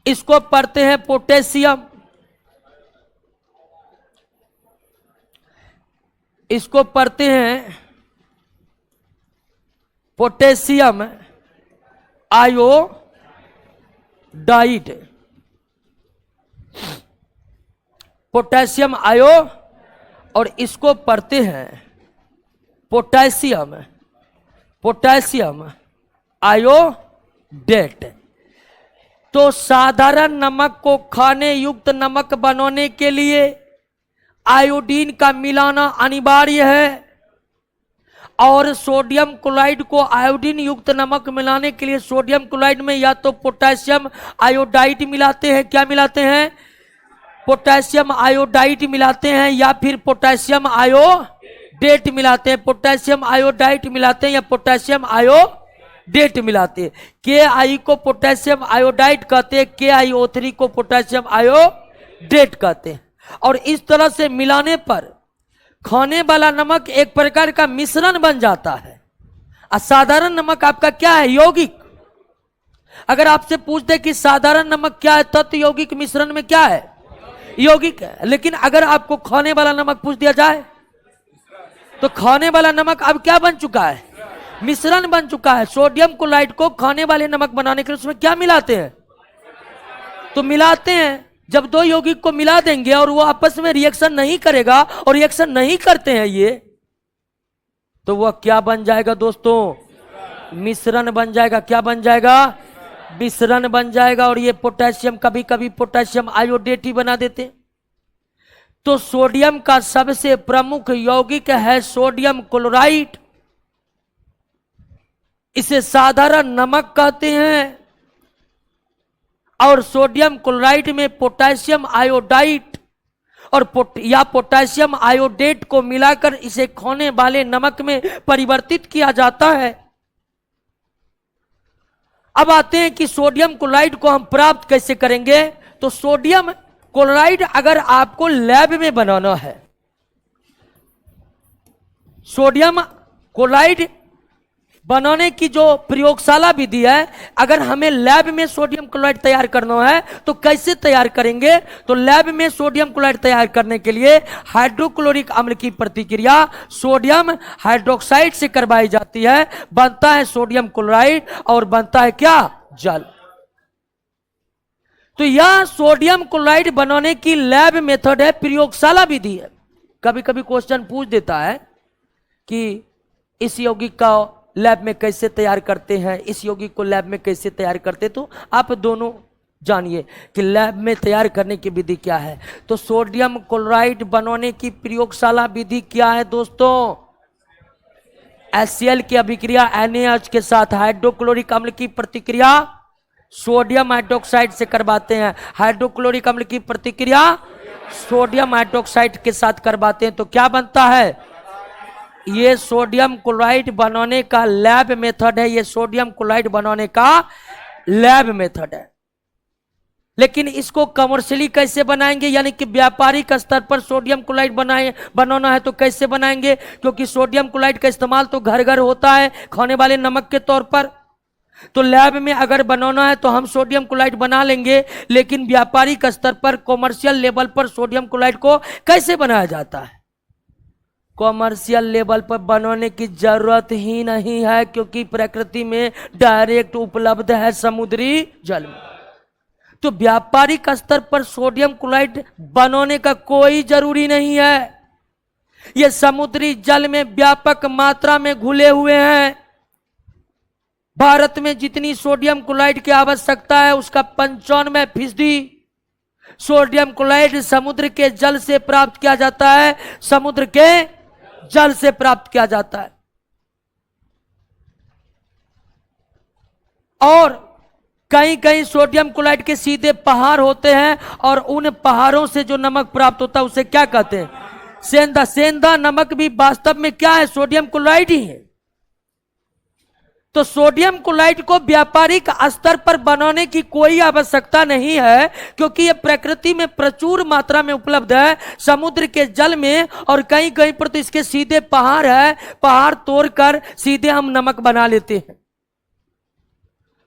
[SPEAKER 1] इसको पढ़ते हैं पोटेशियम, इसको पढ़ते हैं पोटेशियम आयोडाइड, पोटेशियम आयो, और इसको पढ़ते हैं पोटेशियम आयोडेट। तो साधारण नमक को खाने युक्त नमक बनाने के लिए आयोडीन का मिलाना अनिवार्य है, और सोडियम क्लोराइड को आयोडीन युक्त नमक मिलाने के लिए सोडियम क्लोराइड में या तो पोटेशियम आयोडाइड मिलाते हैं, क्या मिलाते हैं, पोटेशियम आयोडाइड मिलाते हैं, या फिर पोटेशियम आयोडेट मिलाते हैं, पोटेशियम आयोडाइड मिलाते हैं या पोटेशियम आयोडेट मिलाते हैं। KI को पोटेशियम आयोडाइड कहते हैं, KiO3 को पोटेशियम आयोडेट कहते हैं। और इस तरह से मिलाने पर खाने वाला नमक एक प्रकार का मिश्रण बन जाता है। साधारण नमक आपका क्या है, यौगिक। अगर आपसे पूछ दे कि साधारण नमक क्या है, तत्व यौगिक मिश्रण में क्या है, यौगिक है। लेकिन अगर आपको खाने वाला नमक पूछ दिया जाए तो खाने वाला नमक अब क्या बन चुका है, मिश्रण बन चुका है। सोडियम क्लोराइड को खाने वाले नमक बनाने के लिए उसमें क्या मिलाते हैं, तो मिलाते हैं। जब दो यौगिक को मिला देंगे और वो आपस में रिएक्शन नहीं करेगा और रिएक्शन नहीं करते हैं ये, तो वह क्या बन जाएगा दोस्तों, मिश्रण बन जाएगा। क्या बन जाएगा, मिश्रण बन जाएगा। और ये पोटेशियम, कभी कभी पोटेशियम आयोडेट ही बना देते। तो सोडियम का सबसे प्रमुख यौगिक है सोडियम क्लोराइड, इसे साधारण नमक कहते हैं। और सोडियम क्लोराइड में पोटेशियम आयोडाइड और पोटेशियम आयोडेट को मिलाकर इसे खाने वाले नमक में परिवर्तित किया जाता है। अब आते हैं कि सोडियम क्लोराइड को हम प्राप्त कैसे करेंगे। तो सोडियम क्लोराइड अगर आपको लैब में बनाना है, सोडियम क्लोराइड बनाने की जो प्रयोगशाला विधि है, अगर हमें लैब में सोडियम क्लोराइड तैयार करना है तो कैसे तैयार करेंगे। तो लैब में सोडियम क्लोराइड तैयार करने के लिए हाइड्रोक्लोरिक अम्ल की प्रतिक्रिया सोडियम हाइड्रोक्साइड से करवाई जाती है, बनता है सोडियम क्लोराइड और बनता है क्या, जल। तो यह सोडियम क्लोराइड बनाने की लैब मेथड है, प्रयोगशाला विधि है। कभी कभी क्वेश्चन पूछ देता है कि इस यौगिक का लैब में कैसे तैयार करते हैं, इस यौगिक को लैब में कैसे तैयार करते। तो आप दोनों जानिए कि लैब में तैयार करने की विधि क्या है। तो सोडियम क्लोराइड बनाने की प्रयोगशाला विधि क्या है दोस्तों, HCl की अभिक्रिया NaH के साथ हाइड्रोक्लोरिक अम्ल की प्रतिक्रिया सोडियम हाइड्रोक्साइड से करवाते हैं। हाइड्रोक्लोरिक अम्ल की प्रतिक्रिया सोडियम हाइड्रोक्साइड के साथ करवाते हैं, तो क्या बनता है, ये सोडियम क्लोराइड बनाने का लैब मेथड है। ये सोडियम क्लोराइड बनाने का लैब मेथड है। लेकिन इसको कमर्शियली कैसे बनाएंगे, यानी कि व्यापारिक स्तर पर सोडियम क्लोराइड बनाना है तो कैसे बनाएंगे, क्योंकि सोडियम क्लोराइड का इस्तेमाल तो घर घर होता है खाने वाले नमक के तौर पर। तो लैब में अगर बनाना है तो हम सोडियम क्लोराइड बना लेंगे, लेकिन व्यापारिक स्तर पर कॉमर्शियल लेवल पर सोडियम क्लोराइड को कैसे बनाया जाता है, कॉमर्शियल लेवल पर बनाने की जरूरत ही नहीं है, क्योंकि प्रकृति में डायरेक्ट उपलब्ध है समुद्री जल में। तो व्यापारिक स्तर पर सोडियम क्लोराइड बनाने का कोई जरूरी नहीं है। ये समुद्री जल में व्यापक मात्रा में घुले हुए हैं। भारत में जितनी सोडियम क्लोराइड की आवश्यकता है उसका 95% सोडियम क्लोराइड समुद्र के जल से प्राप्त किया जाता है, समुद्र के जल से प्राप्त किया जाता है। और कहीं कहीं सोडियम क्लोराइड के सीधे पहाड़ होते हैं और उन पहाड़ों से जो नमक प्राप्त होता है उसे क्या कहते हैं, सेंधा। सेंधा नमक भी वास्तव में क्या है, सोडियम क्लोराइड ही है। तो सोडियम क्लोराइड को व्यापारिक स्तर पर बनाने की कोई आवश्यकता नहीं है, क्योंकि यह प्रकृति में प्रचुर मात्रा में उपलब्ध है, समुद्र के जल में, और कहीं कहीं पर तो इसके सीधे पहाड़ है, पहाड़ तोड़कर सीधे हम नमक बना लेते हैं।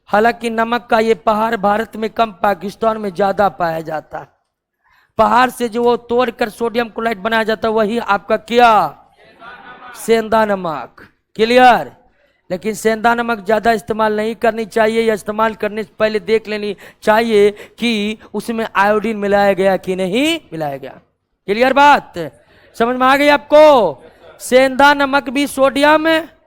[SPEAKER 1] हालांकि नमक का ये पहाड़ भारत में कम, पाकिस्तान में ज्यादा पाया जाता है। पहाड़ से जो वो तोड़कर सोडियम क्लोराइड बनाया जाता है वही आपका क्या, सेंधा नमक। क्लियर? लेकिन सेंधा नमक ज्यादा इस्तेमाल नहीं करनी चाहिए, या इस्तेमाल करने से पहले देख लेनी चाहिए कि उसमें आयोडीन मिलाया गया कि नहीं मिलाया गया। क्लियर बात? समझ में आ गई आपको? सेंधा नमक भी सोडियम है,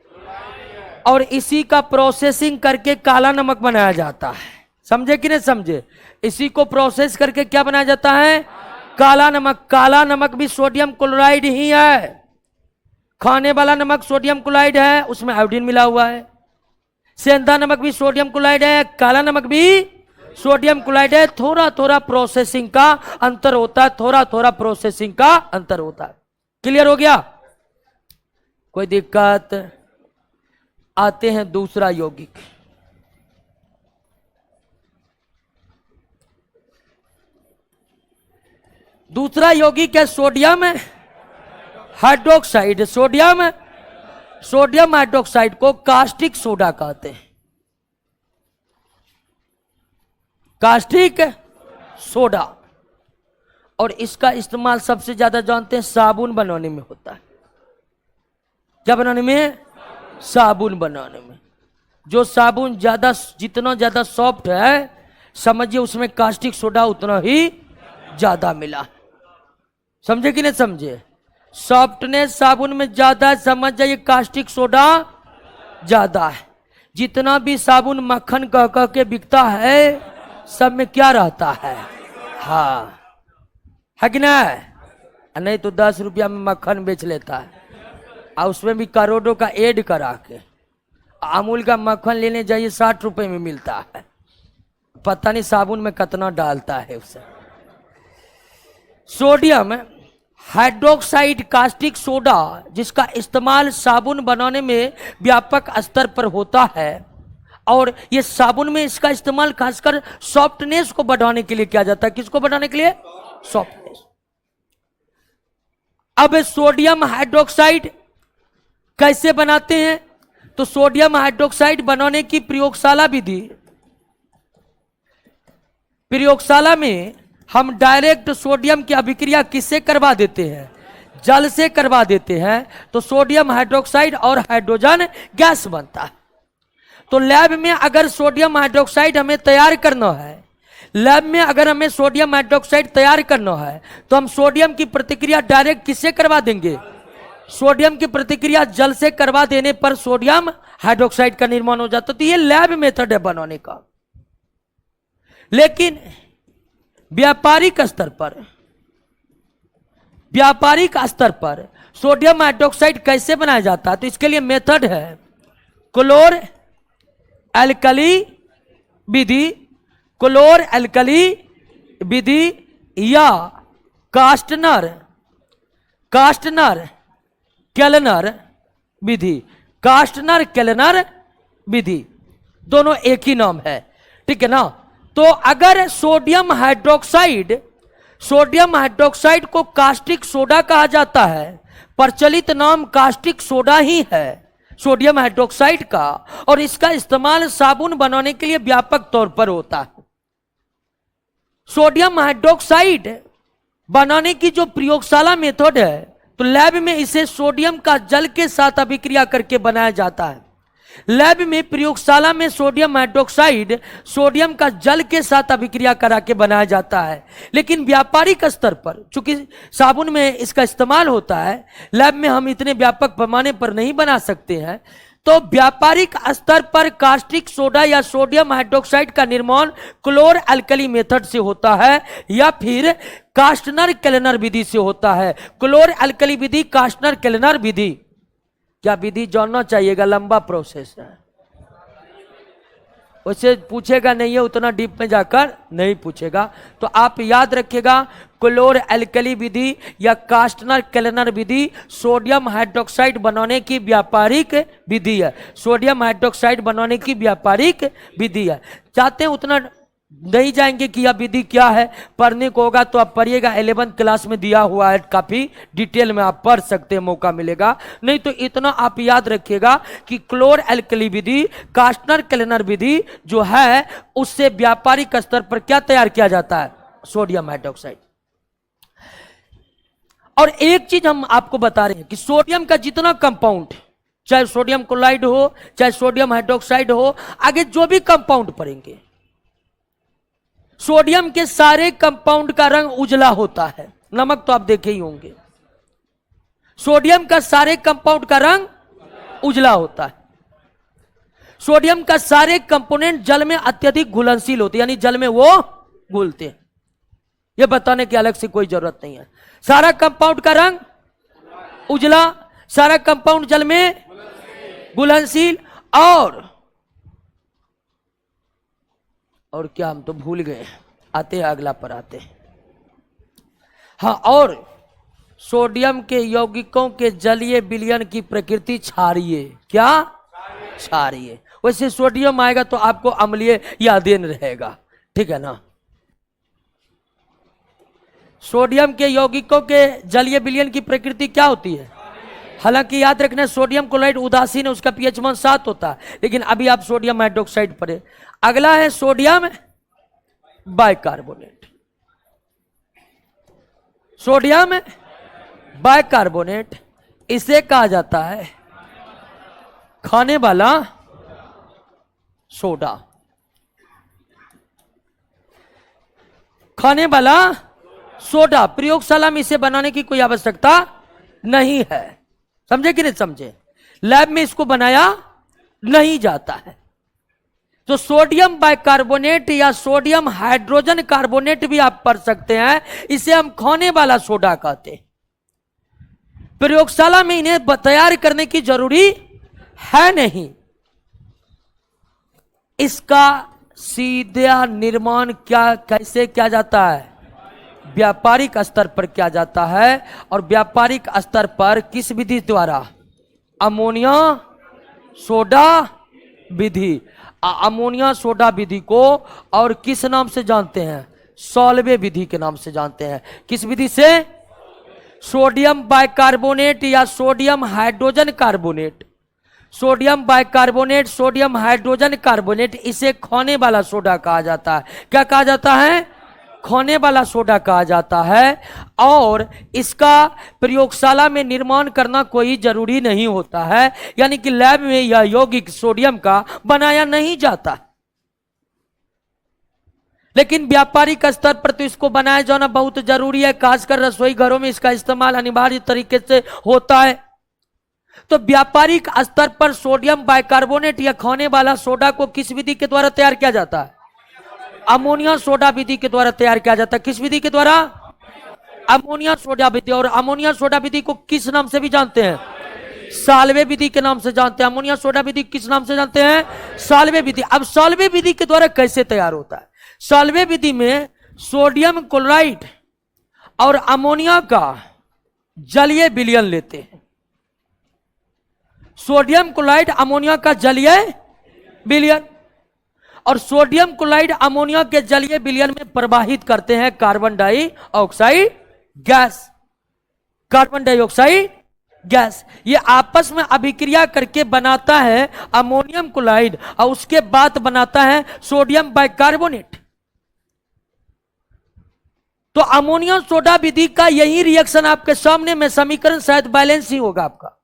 [SPEAKER 1] और इसी का प्रोसेसिंग करके काला नमक बनाया जाता है। समझे कि नहीं समझे? इसी को प्रोसेस करके क्या बनाया जाता है, काला नमक। काला नमक भी सोडियम क्लोराइड ही है। खाने वाला नमक सोडियम क्लोराइड है, उसमें आयोडीन मिला हुआ है। सेंधा नमक भी सोडियम क्लोराइड है, काला नमक भी सोडियम क्लोराइड है। थोड़ा थोड़ा प्रोसेसिंग का अंतर होता है, थोड़ा थोड़ा प्रोसेसिंग का अंतर होता है। क्लियर हो गया? कोई दिक्कत? आते हैं दूसरा यौगिक। दूसरा यौगिक है सोडियम हाइड्रोक्साइड। सोडियम हाइड्रोक्साइड को कास्टिक सोडा कहते हैं। Caustic soda. और इसका इस्तेमाल सबसे ज्यादा जानते हैं साबुन बनाने में होता है। क्या बनाने में? साबुन बनाने में। जो साबुन ज्यादा, जितना ज्यादा सॉफ्ट है, समझिए उसमें कास्टिक सोडा उतना ही ज्यादा मिला। समझे कि नहीं समझे? सॉफ्टनेस साबुन में ज्यादा है, समझ जाइए कास्टिक सोडा ज्यादा है। जितना भी साबुन मक्खन कह कह के बिकता है, सब में क्या रहता है? हाँ, है कि नहीं? तो 10 रुपया में मक्खन बेच लेता है, और उसमें भी करोड़ों का ऐड करा के। अमूल का मक्खन लेने जाइए 60 रुपए में मिलता है। पता नहीं साबुन में कितना डालता है उसे। सोडियम हाइड्रोक्साइड कास्टिक सोडा, जिसका इस्तेमाल साबुन बनाने में व्यापक स्तर पर होता है, और ये साबुन में इसका इस्तेमाल खासकर सॉफ्टनेस को बढ़ाने के लिए किया जाता है। किसको बढ़ाने के लिए? सॉफ्टनेस। अब सोडियम हाइड्रोक्साइड कैसे बनाते हैं? तो सोडियम हाइड्रोक्साइड बनाने की प्रयोगशाला विधि, प्रयोगशाला में हम डायरेक्ट सोडियम की अभिक्रिया किससे करवा देते हैं? जल से करवा देते हैं। तो सोडियम हाइड्रोक्साइड और हाइड्रोजन गैस बनता है। तो लैब में अगर सोडियम हाइड्रोक्साइड हमें तैयार करना है, लैब में अगर हमें सोडियम हाइड्रोक्साइड तैयार करना है, तो हम सोडियम की प्रतिक्रिया डायरेक्ट किससे करवा देंगे? सोडियम की प्रतिक्रिया जल से करवा देने पर सोडियम हाइड्रोक्साइड का निर्माण हो जाता है। तो ये लैब मेथड है बनाने का। लेकिन व्यापारिक स्तर पर सोडियम हाइड्रोक्साइड कैसे बनाया जाता है? तो इसके लिए मेथड है क्लोर एल्कली विधि, क्लोर एल्कली विधि, या कास्टनर केलनर विधि। कास्टनर केलनर विधि दोनों एक ही नाम है, ठीक है ना? तो अगर सोडियम हाइड्रोक्साइड को कास्टिक सोडा कहा जाता है, प्रचलित नाम कास्टिक सोडा ही है सोडियम हाइड्रोक्साइड का, और इसका इस्तेमाल साबुन बनाने के लिए व्यापक तौर पर होता है। सोडियम हाइड्रोक्साइड बनाने की जो प्रयोगशाला मेथड है, तो लैब में इसे सोडियम का जल के साथ अभिक्रिया करके बनाया जाता है। लैब में प्रयोगशाला में सोडियम हाइड्रोक्साइड सोडियम का जल के साथ अभिक्रिया करा के बनाया जाता है। लेकिन व्यापारिक स्तर पर, चूंकि साबुन में इसका इस्तेमाल होता है, लैब में हम इतने व्यापक पैमाने पर नहीं बना सकते हैं। तो व्यापारिक स्तर पर कास्टिक सोडा या सोडियम हाइड्रोक्साइड का निर्माण क्लोर अल्कली मेथड से होता है, या फिर कास्टनर केलनर विधि से होता है। क्लोर अल्कली विधि, कास्टनर केलनर विधि। क्या विधि जानना चाहिएगा? लंबा प्रोसेस है। उसे पूछेगा नहीं है, उतना डीप में जाकर नहीं पूछेगा। तो आप याद रखिएगा, क्लोर एल्कली विधि या कास्टनर केल्नर विधि सोडियम हाइड्रोक्साइड बनाने की व्यापारिक विधि है। सोडियम हाइड्रोक्साइड बनाने की व्यापारिक विधि है। चाहते हैं उतना नहीं जाएंगे कि यह विधि क्या है, पढ़ने को होगा तो आप पढ़िएगा, 11th क्लास में दिया हुआ है, काफी डिटेल में आप पढ़ सकते हैं, मौका मिलेगा। नहीं तो इतना आप याद रखिएगा कि क्लोर एल्कली विधि कास्टनर केल्नर विधि जो है उससे व्यापारिक स्तर पर क्या तैयार किया जाता है, सोडियम हाइड्रोक्साइड। और एक चीज हम आपको बता रहे हैं कि सोडियम का जितना कंपाउंड, चाहे सोडियम क्लोराइड हो चाहे सोडियम हाइड्रोक्साइड हो, आगे जो भी कंपाउंड पढ़ेंगे, सोडियम के सारे कंपाउंड का रंग उजला होता है। नमक तो आप देखे ही होंगे, सोडियम का सारे कंपाउंड का रंग उजला होता है। सोडियम का सारे कंपोनेंट जल में अत्यधिक घुलनशील होते हैं, यानी जल में वो घुलते हैं। यह बताने की अलग से कोई जरूरत नहीं है। सारा कंपाउंड का रंग उजला, सारा कंपाउंड जल में घुलनशील, और क्या हम तो भूल गए, आते हैं अगला पर आते हैं। हाँ, और सोडियम के यौगिकों के जलीय विलयन की प्रकृति क्षारीय, क्या क्षारीय। वैसे सोडियम आएगा तो आपको अम्लीय या अधीन रहेगा, ठीक है ना। सोडियम के यौगिकों के जलीय विलयन की प्रकृति क्या होती है? हालांकि याद रखना, सोडियम क्लोराइड उदासीन है, उसका पीएच मान 7 होता है, लेकिन अभी आप सोडियम हाइड्रोक्साइड पढ़े। अगला है सोडियम बाइकार्बोनेट। सोडियम बाइकार्बोनेट इसे कहा जाता है खाने वाला सोडा। खाने वाला सोडा, प्रयोगशाला में इसे बनाने की कोई आवश्यकता नहीं है, समझे कि नहीं समझे। लैब में इसको बनाया नहीं जाता है। तो सोडियम बाइकार्बोनेट या सोडियम हाइड्रोजन कार्बोनेट भी आप पढ़ सकते हैं, इसे हम खाने वाला सोडा कहते हैं। प्रयोगशाला में इन्हें तैयार करने की जरूरी है नहीं। इसका सीधा निर्माण कैसे किया जाता है? व्यापारिक स्तर पर किया जाता है। और व्यापारिक स्तर पर किस विधि द्वारा? अमोनिया सोडा विधि। अमोनिया सोडा विधि को और किस नाम से जानते हैं? सॉल्वे विधि के नाम से जानते हैं। किस विधि से? सोडियम बाइकार्बोनेट या sodium hydrogen carbonate. Sodium bicarbonate, sodium hydrogen carbonate, इसे खाने वाला सोडा कहा जाता है। क्या कहा जाता है? खाने वाला सोडा कहा जाता है। और इसका प्रयोगशाला में निर्माण करना कोई जरूरी नहीं होता है, यानी कि लैब में यह यौगिक सोडियम का बनाया नहीं जाता। लेकिन व्यापारिक स्तर पर तो इसको बनाया जाना बहुत जरूरी है, खासकर रसोई घरों में इसका इस्तेमाल अनिवार्य तरीके से होता है। तो व्यापारिक स्तर पर सोडियम बाइकार्बोनेट या खाने वाला सोडा को किस विधि के द्वारा तैयार किया जाता है? अमोनिया सोडा विधि के द्वारा तैयार किया जाता है। किस विधि के द्वारा? अमोनिया सोडा विधि। और अमोनिया सोडा विधि को किस नाम से भी जानते हैं? साल्वे विधि के नाम से जानते हैं। अमोनिया सोडा विधि किस नाम से जानते हैं? साल्वे विधि। अब साल्वे विधि के द्वारा कैसे तैयार होता है? साल्वे विधि में सोडियम क्लोराइड और अमोनिया का जलीय विलयन लेते हैं। सोडियम क्लोराइड अमोनिया का जलीय विलयन, और सोडियम क्लोराइड अमोनिया के जलीय विलयन में प्रवाहित करते हैं carbon dioxide gas. Carbon dioxide gas ये आपस में अभिक्रिया करके बनाता है अमोनियम क्लोराइड, और उसके बाद बनाता है सोडियम बाइकार्बोनेट। तो अमोनिया सोडा विधि का यही रिएक्शन आपके सामने में, समीकरण शायद बैलेंस ही होगा आपका।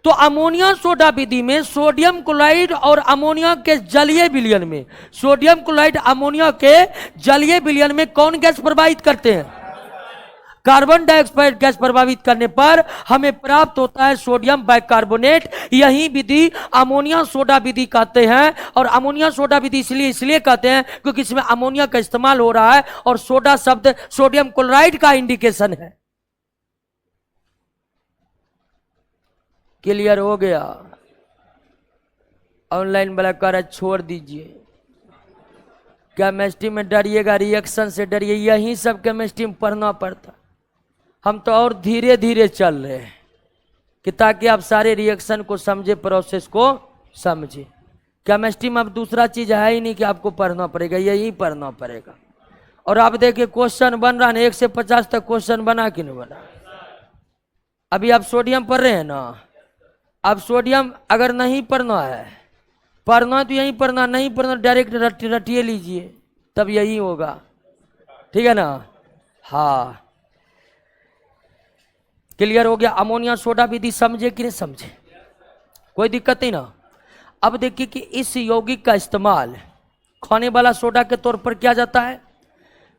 [SPEAKER 1] तो अमोनिया सोडा विधि में सोडियम क्लोराइड और अमोनिया के जलीय विलयन में, सोडियम क्लोराइड अमोनिया के जलीय विलयन में कौन गैस प्रभावित करते हैं? कार्बन डाइऑक्साइड गैस प्रभावित करने पर हमें प्राप्त होता है सोडियम बाइकार्बोनेट। यही विधि अमोनिया सोडा विधि कहते हैं। और अमोनिया सोडा विधि इसलिए कहते हैं क्योंकि इसमें अमोनिया का इस्तेमाल हो रहा है, और सोडा शब्द सोडियम क्लोराइड का इंडिकेशन है। क्लियर हो गया? ऑनलाइन वाला कह रहा है छोड़ दीजिए, केमिस्ट्री में डरिएगा, रिएक्शन से डरिए, यही सब केमिस्ट्री में पढ़ना पड़ता। हम तो और धीरे धीरे चल रहे हैं कि ताकि आप सारे रिएक्शन को समझे, प्रोसेस को समझे। केमिस्ट्री में अब दूसरा चीज है ही नहीं कि आपको पढ़ना पड़ेगा, यही पढ़ना पड़ेगा। और आप देखिए क्वेश्चन बन रहा है 1 से 50 तक क्वेश्चन बना कि नहीं बना। अभी आप सोडियम पढ़ रहे हैं ना, अब सोडियम अगर नहीं पढ़ना है तो यही पढ़ना, नहीं पढ़ना डायरेक्ट रटिए लीजिए, तब यही होगा, ठीक है ना। हाँ, क्लियर हो गया। अमोनिया सोडा विधि समझे कि नहीं समझे, कोई दिक्कत नहीं ना। अब देखिए कि इस यौगिक का इस्तेमाल खाने वाला सोडा के तौर पर किया जाता है,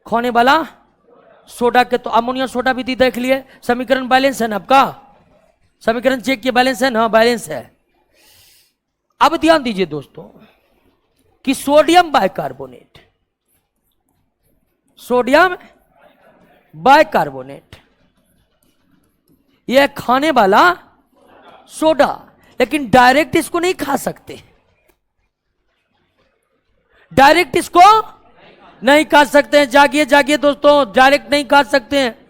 [SPEAKER 1] खाने वाला सोडा के तो अमोनिया सोडा विधि देख लिए। समीकरण बैलेंस है ना आपका, समीकरण चेक किया, बैलेंस है ना, बैलेंस है। अब ध्यान दीजिए दोस्तों कि सोडियम बाइकार्बोनेट, सोडियम बाइकार्बोनेट यह खाने वाला सोडा, लेकिन डायरेक्ट इसको नहीं खा सकते, डायरेक्ट इसको नहीं खा सकते हैं। जागिए जागिए दोस्तों, डायरेक्ट नहीं खा सकते हैं।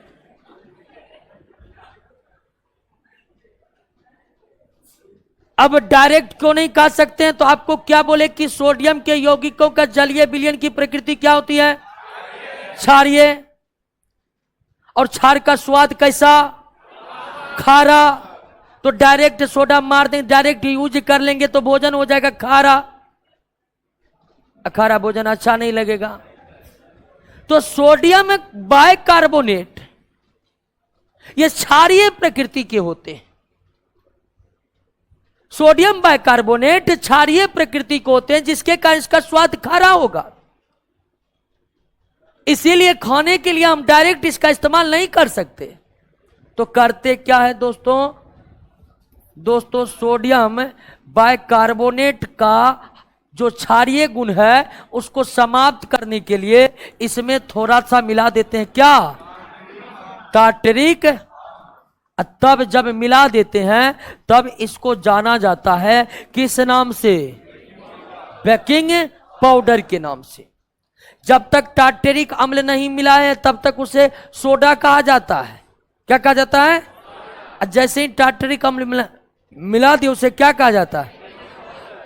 [SPEAKER 1] अब डायरेक्ट क्यों नहीं खा सकते हैं, तो आपको क्या बोले कि सोडियम के यौगिकों का जलीय विलयन की प्रकृति क्या होती है, क्षारीय, और क्षार का स्वाद कैसा, खारा। तो डायरेक्ट सोडा मार दें, डायरेक्ट यूज कर लेंगे तो भोजन हो जाएगा खारा, खारा भोजन अच्छा नहीं लगेगा। तो सोडियम बाइकार्बोनेट ये क्षारीय प्रकृति के होते हैं, सोडियम बाइकार्बोनेट क्षारीय प्रकृति के होते हैं, जिसके कारण इसका स्वाद खारा होगा। इसीलिए खाने के लिए हम डायरेक्ट इसका इस्तेमाल नहीं कर सकते। तो करते क्या है दोस्तों सोडियम बाइकार्बोनेट का जो क्षारीय गुण है उसको समाप्त करने के लिए इसमें थोड़ा सा मिला देते हैं, क्या, टार्टरिक। तब जब मिला देते हैं तब इसको जाना जाता है किस नाम से, बेकिंग पाउडर के नाम से। जब तक टार्टरिक अम्ल नहीं मिला है तब तक उसे सोडा कहा जाता है। क्या कहा जाता है, जैसे ही टार्टरिक अम्ल मिला दिया उसे क्या कहा जाता है।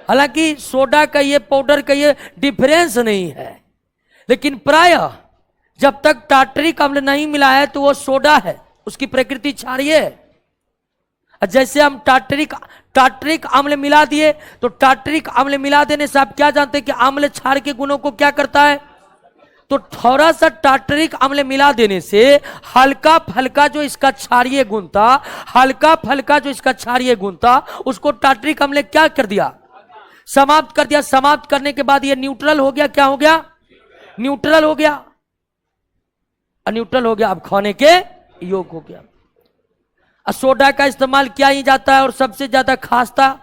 [SPEAKER 1] हालांकि सोडा का ये पाउडर का ये डिफरेंस नहीं है, लेकिन प्रायः जब तक टार्टरिक अम्ल नहीं मिला है तो वो सोडा है, उसकी प्रकृति क्षारीय है। जैसे हम टार्टरिक अम्ल मिला दिए तो टार्टरिक अम्ल मिला देने से आप क्या जानते हैं कि अम्ल क्षार के गुणों को क्या करता है। तो थोड़ा सा टार्टरिक अम्ल मिला देने से हल्का फल्का जो इसका क्षारीय गुण था, हल्का फल्का जो इसका क्षारीय गुण था उसको टार्टरिक अम्ल क्या कर दिया, समाप्त कर दिया। समाप्त करने के बाद ये न्यूट्रल हो गया, क्या हो गया, न्यूट्रल हो गया। न्यूट्रल हो गया, अब खाने के योग हो गया। सोडा का इस्तेमाल किया ही जाता है, और सबसे ज्यादा खास्ता,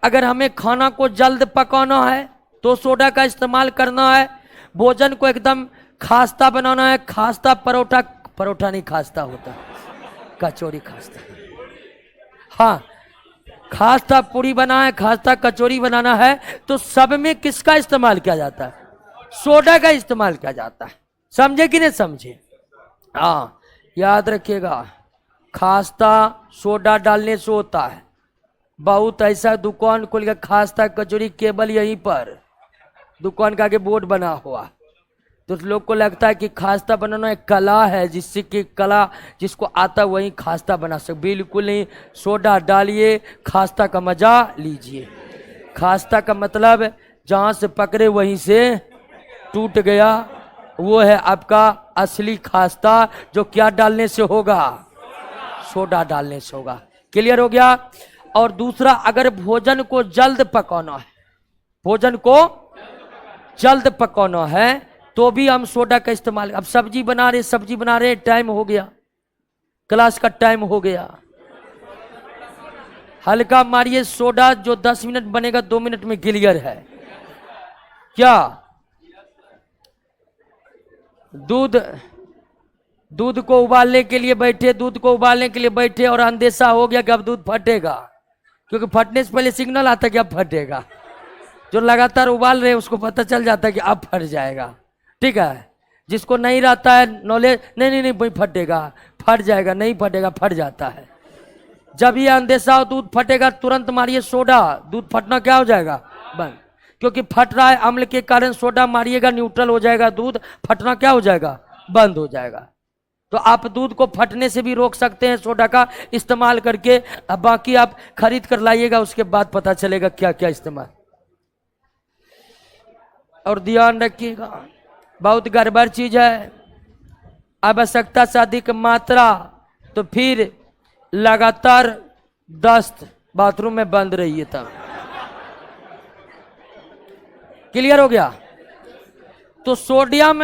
[SPEAKER 1] अगर हमें खाना को जल्द पकाना है तो सोडा का इस्तेमाल करना है। भोजन को एकदम खास्ता बनाना है, खास्ता परोठा नहीं खास्ता होता, कचौरी खास्ता, हाँ खास्ता पूरी बना है, खास्ता कचौरी बनाना है, तो सब में किसका इस्तेमाल किया जाता है, सोडा का इस्तेमाल किया जाता है। समझे कि नहीं समझे, हाँ याद रखिएगा, खास्ता सोडा डालने से होता है। बहुत ऐसा दुकान खोल के खास्ता कचौरी केवल यहीं पर दुकान का आगे बोर्ड बना हुआ, तो लोग को लगता है कि खास्ता बनाना एक कला है, जिससे कि कला जिसको आता वही खास्ता बना सके। बिल्कुल नहीं, सोडा डालिए, खास्ता का मजा लीजिए। खास्ता का मतलब जहां से पकड़े वहीं से टूट गया, वो है आपका असली खास्ता, जो क्या डालने से होगा, सोडा डालने से होगा। क्लियर हो गया। और दूसरा, अगर भोजन को जल्द पकाना है, भोजन को जल्द पकाना है तो भी हम सोडा का इस्तेमाल। अब सब्जी बना रहे, टाइम हो गया, क्लास का टाइम हो गया, हल्का मारिए सोडा, जो 10 मिनट बनेगा 2 मिनट में क्लियर है। क्या दूध को उबालने के लिए बैठे और अंदेशा हो गया कि अब दूध फटेगा, क्योंकि फटने से पहले सिग्नल आता है कि अब फटेगा। जो लगातार उबाल रहे उसको पता चल जाता है कि अब फट जाएगा, ठीक है। जिसको नहीं रहता है नॉलेज, नहीं नहीं नहीं फटेगा, फट जाएगा, नहीं फटेगा, फट जाता है। जब ये अंदेशा हो दूध फटेगा तुरंत मारिए सोडा, दूध फटना क्या हो जाएगा, बंद। क्योंकि फट रहा है अम्ल के कारण, सोडा मारिएगा न्यूट्रल हो जाएगा, दूध फटना क्या हो जाएगा, बंद हो जाएगा। तो आप दूध को फटने से भी रोक सकते हैं सोडा का इस्तेमाल करके। अब बाकी आप खरीद कर लाइएगा, उसके बाद पता चलेगा क्या क्या इस्तेमाल। और ध्यान रखिएगा, बहुत गड़बड़ चीज है। आवश्यकता से अधिक मात्रा तो फिर लगातार दस्त बाथरूम में बंद रहिए तब। क्लियर हो गया। तो सोडियम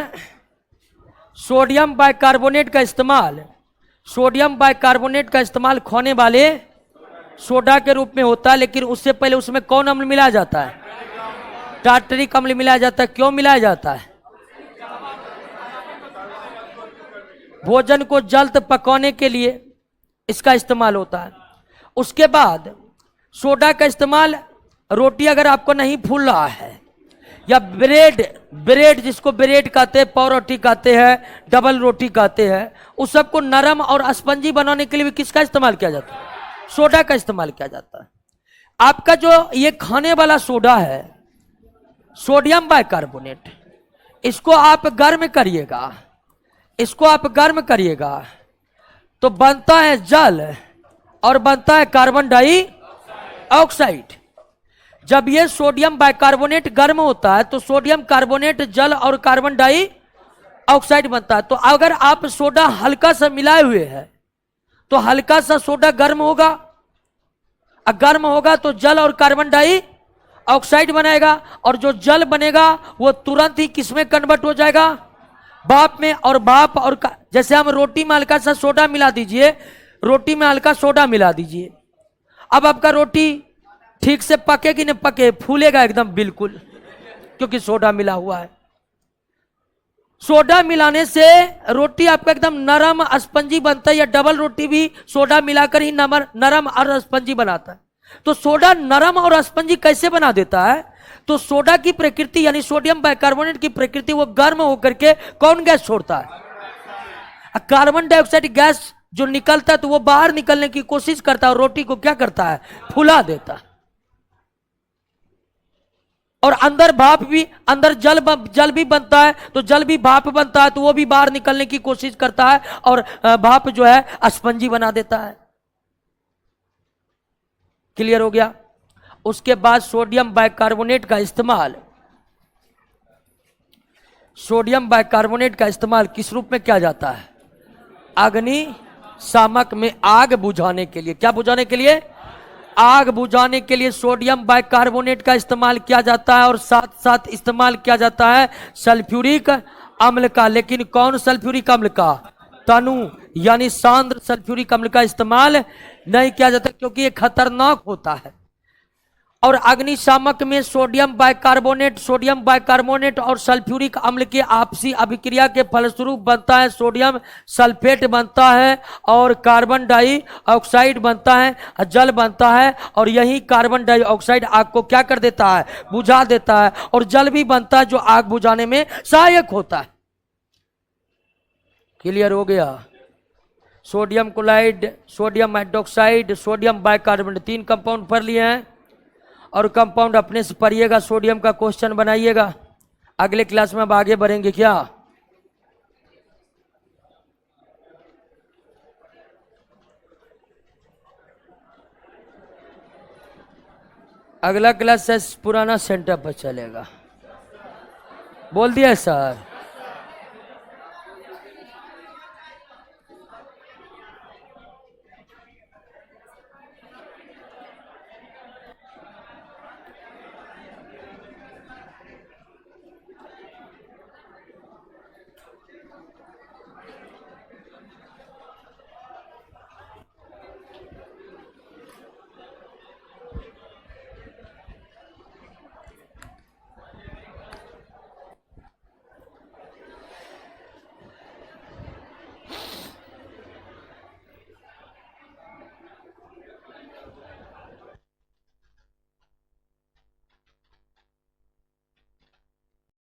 [SPEAKER 1] बाइकार्बोनेट का इस्तेमाल, सोडियम बाइकार्बोनेट का इस्तेमाल खोने वाले सोडा के रूप में होता है, लेकिन उससे पहले उसमें कौन अम्ल मिलाया जाता है, टार्टरिक अम्ल मिलाया जाता है। क्यों मिलाया जाता है, भोजन को जल्द पकाने के लिए इसका इस्तेमाल होता है। उसके बाद सोडा का इस्तेमाल, रोटी अगर आपको नहीं फूल रहा है, या ब्रेड जिसको ब्रेड कहते हैं, पाव रोटी कहते हैं, डबल रोटी कहते हैं, उस सबको नरम और स्पंजी बनाने के लिए भी किसका इस्तेमाल किया जाता है, सोडा का इस्तेमाल किया जाता है। आपका जो ये खाने वाला सोडा है सोडियम बाइकार्बोनेट, इसको आप गर्म करिएगा, इसको आप गर्म करिएगा तो बनता है जल और बनता है कार्बन डाइऑक्साइड। जब ये सोडियम बाइकार्बोनेट गर्म होता है तो सोडियम कार्बोनेट जल और कार्बन डाइऑक्साइड बनता है। तो अगर आप सोडा हल्का सा मिलाए हुए हैं तो हल्का सा सोडा गर्म होगा, गर्म होगा तो जल और कार्बन डाइऑक्साइड बनाएगा, और जो जल बनेगा वो तुरंत ही किसमें कन्वर्ट हो जाएगा, भाप में। और भाप और जैसे हम रोटी में हल्का सा सोडा मिला दीजिए, रोटी में हल्का सोडा मिला दीजिए, अब आपका रोटी ठीक से पकेगी नहीं, पके फूलेगा एकदम बिल्कुल, क्योंकि सोडा मिला हुआ है। सोडा मिलाने से रोटी आपका एकदम नरम स्पंजी बनता है, या डबल रोटी भी सोडा मिलाकर ही नरम और स्पंजी बनाता है। तो सोडा नरम और स्पंजी कैसे बना देता है, तो सोडा की प्रकृति यानी सोडियम बाइकार्बोनेट की प्रकृति, वो गर्म होकर के कौन गैस छोड़ता है, कार्बन डाइऑक्साइड गैस जो निकलता है, तो वो बाहर निकलने की कोशिश करता है और रोटी को क्या करता है, फुला देता है। और अंदर भाप भी, अंदर जल भी बनता है, तो जल भी भाप बनता है, तो वो भी बाहर निकलने की कोशिश करता है और भाप जो है स्पंजी बना देता है। क्लियर हो गया। उसके बाद सोडियम बाइकार्बोनेट का इस्तेमाल, सोडियम बाइकार्बोनेट का इस्तेमाल किस रूप में किया जाता है, अग्निशामक में आग बुझाने के लिए। क्या बुझाने के लिए, आग बुझाने के लिए सोडियम बाइकार्बोनेट का इस्तेमाल किया जाता है। और साथ साथ इस्तेमाल किया जाता है सल्फ्यूरिक अम्ल का। लेकिन कौन सल्फ्यूरिक अम्ल का, तनु यानी सांद्र सल्फ्यूरिक अम्ल का इस्तेमाल नहीं किया जाता, क्योंकि ये खतरनाक होता है। और अग्निशामक में सोडियम बाइकार्बोनेट और सल्फ्यूरिक अम्ल के आपसी अभिक्रिया के फलस्वरूप बनता है सोडियम सल्फेट बनता है, और कार्बन डाइऑक्साइड बनता है, जल बनता है। और यही कार्बन डाइऑक्साइड आग को क्या कर देता है, बुझा देता है। और जल भी बनता है जो आग बुझाने में सहायक होता है। क्लियर हो गया। Sodium chloride, sodium hydroxide, sodium bicarbonate, 3 compound पढ़ लिए हैं। और कंपाउंड अपने से पढ़िएगा, सोडियम का क्वेश्चन बनाइएगा। अगले क्लास में अब आगे बढ़ेंगे क्या, अगला क्लास से पुराना सेंटर पर चलेगा। बोल दिया सर।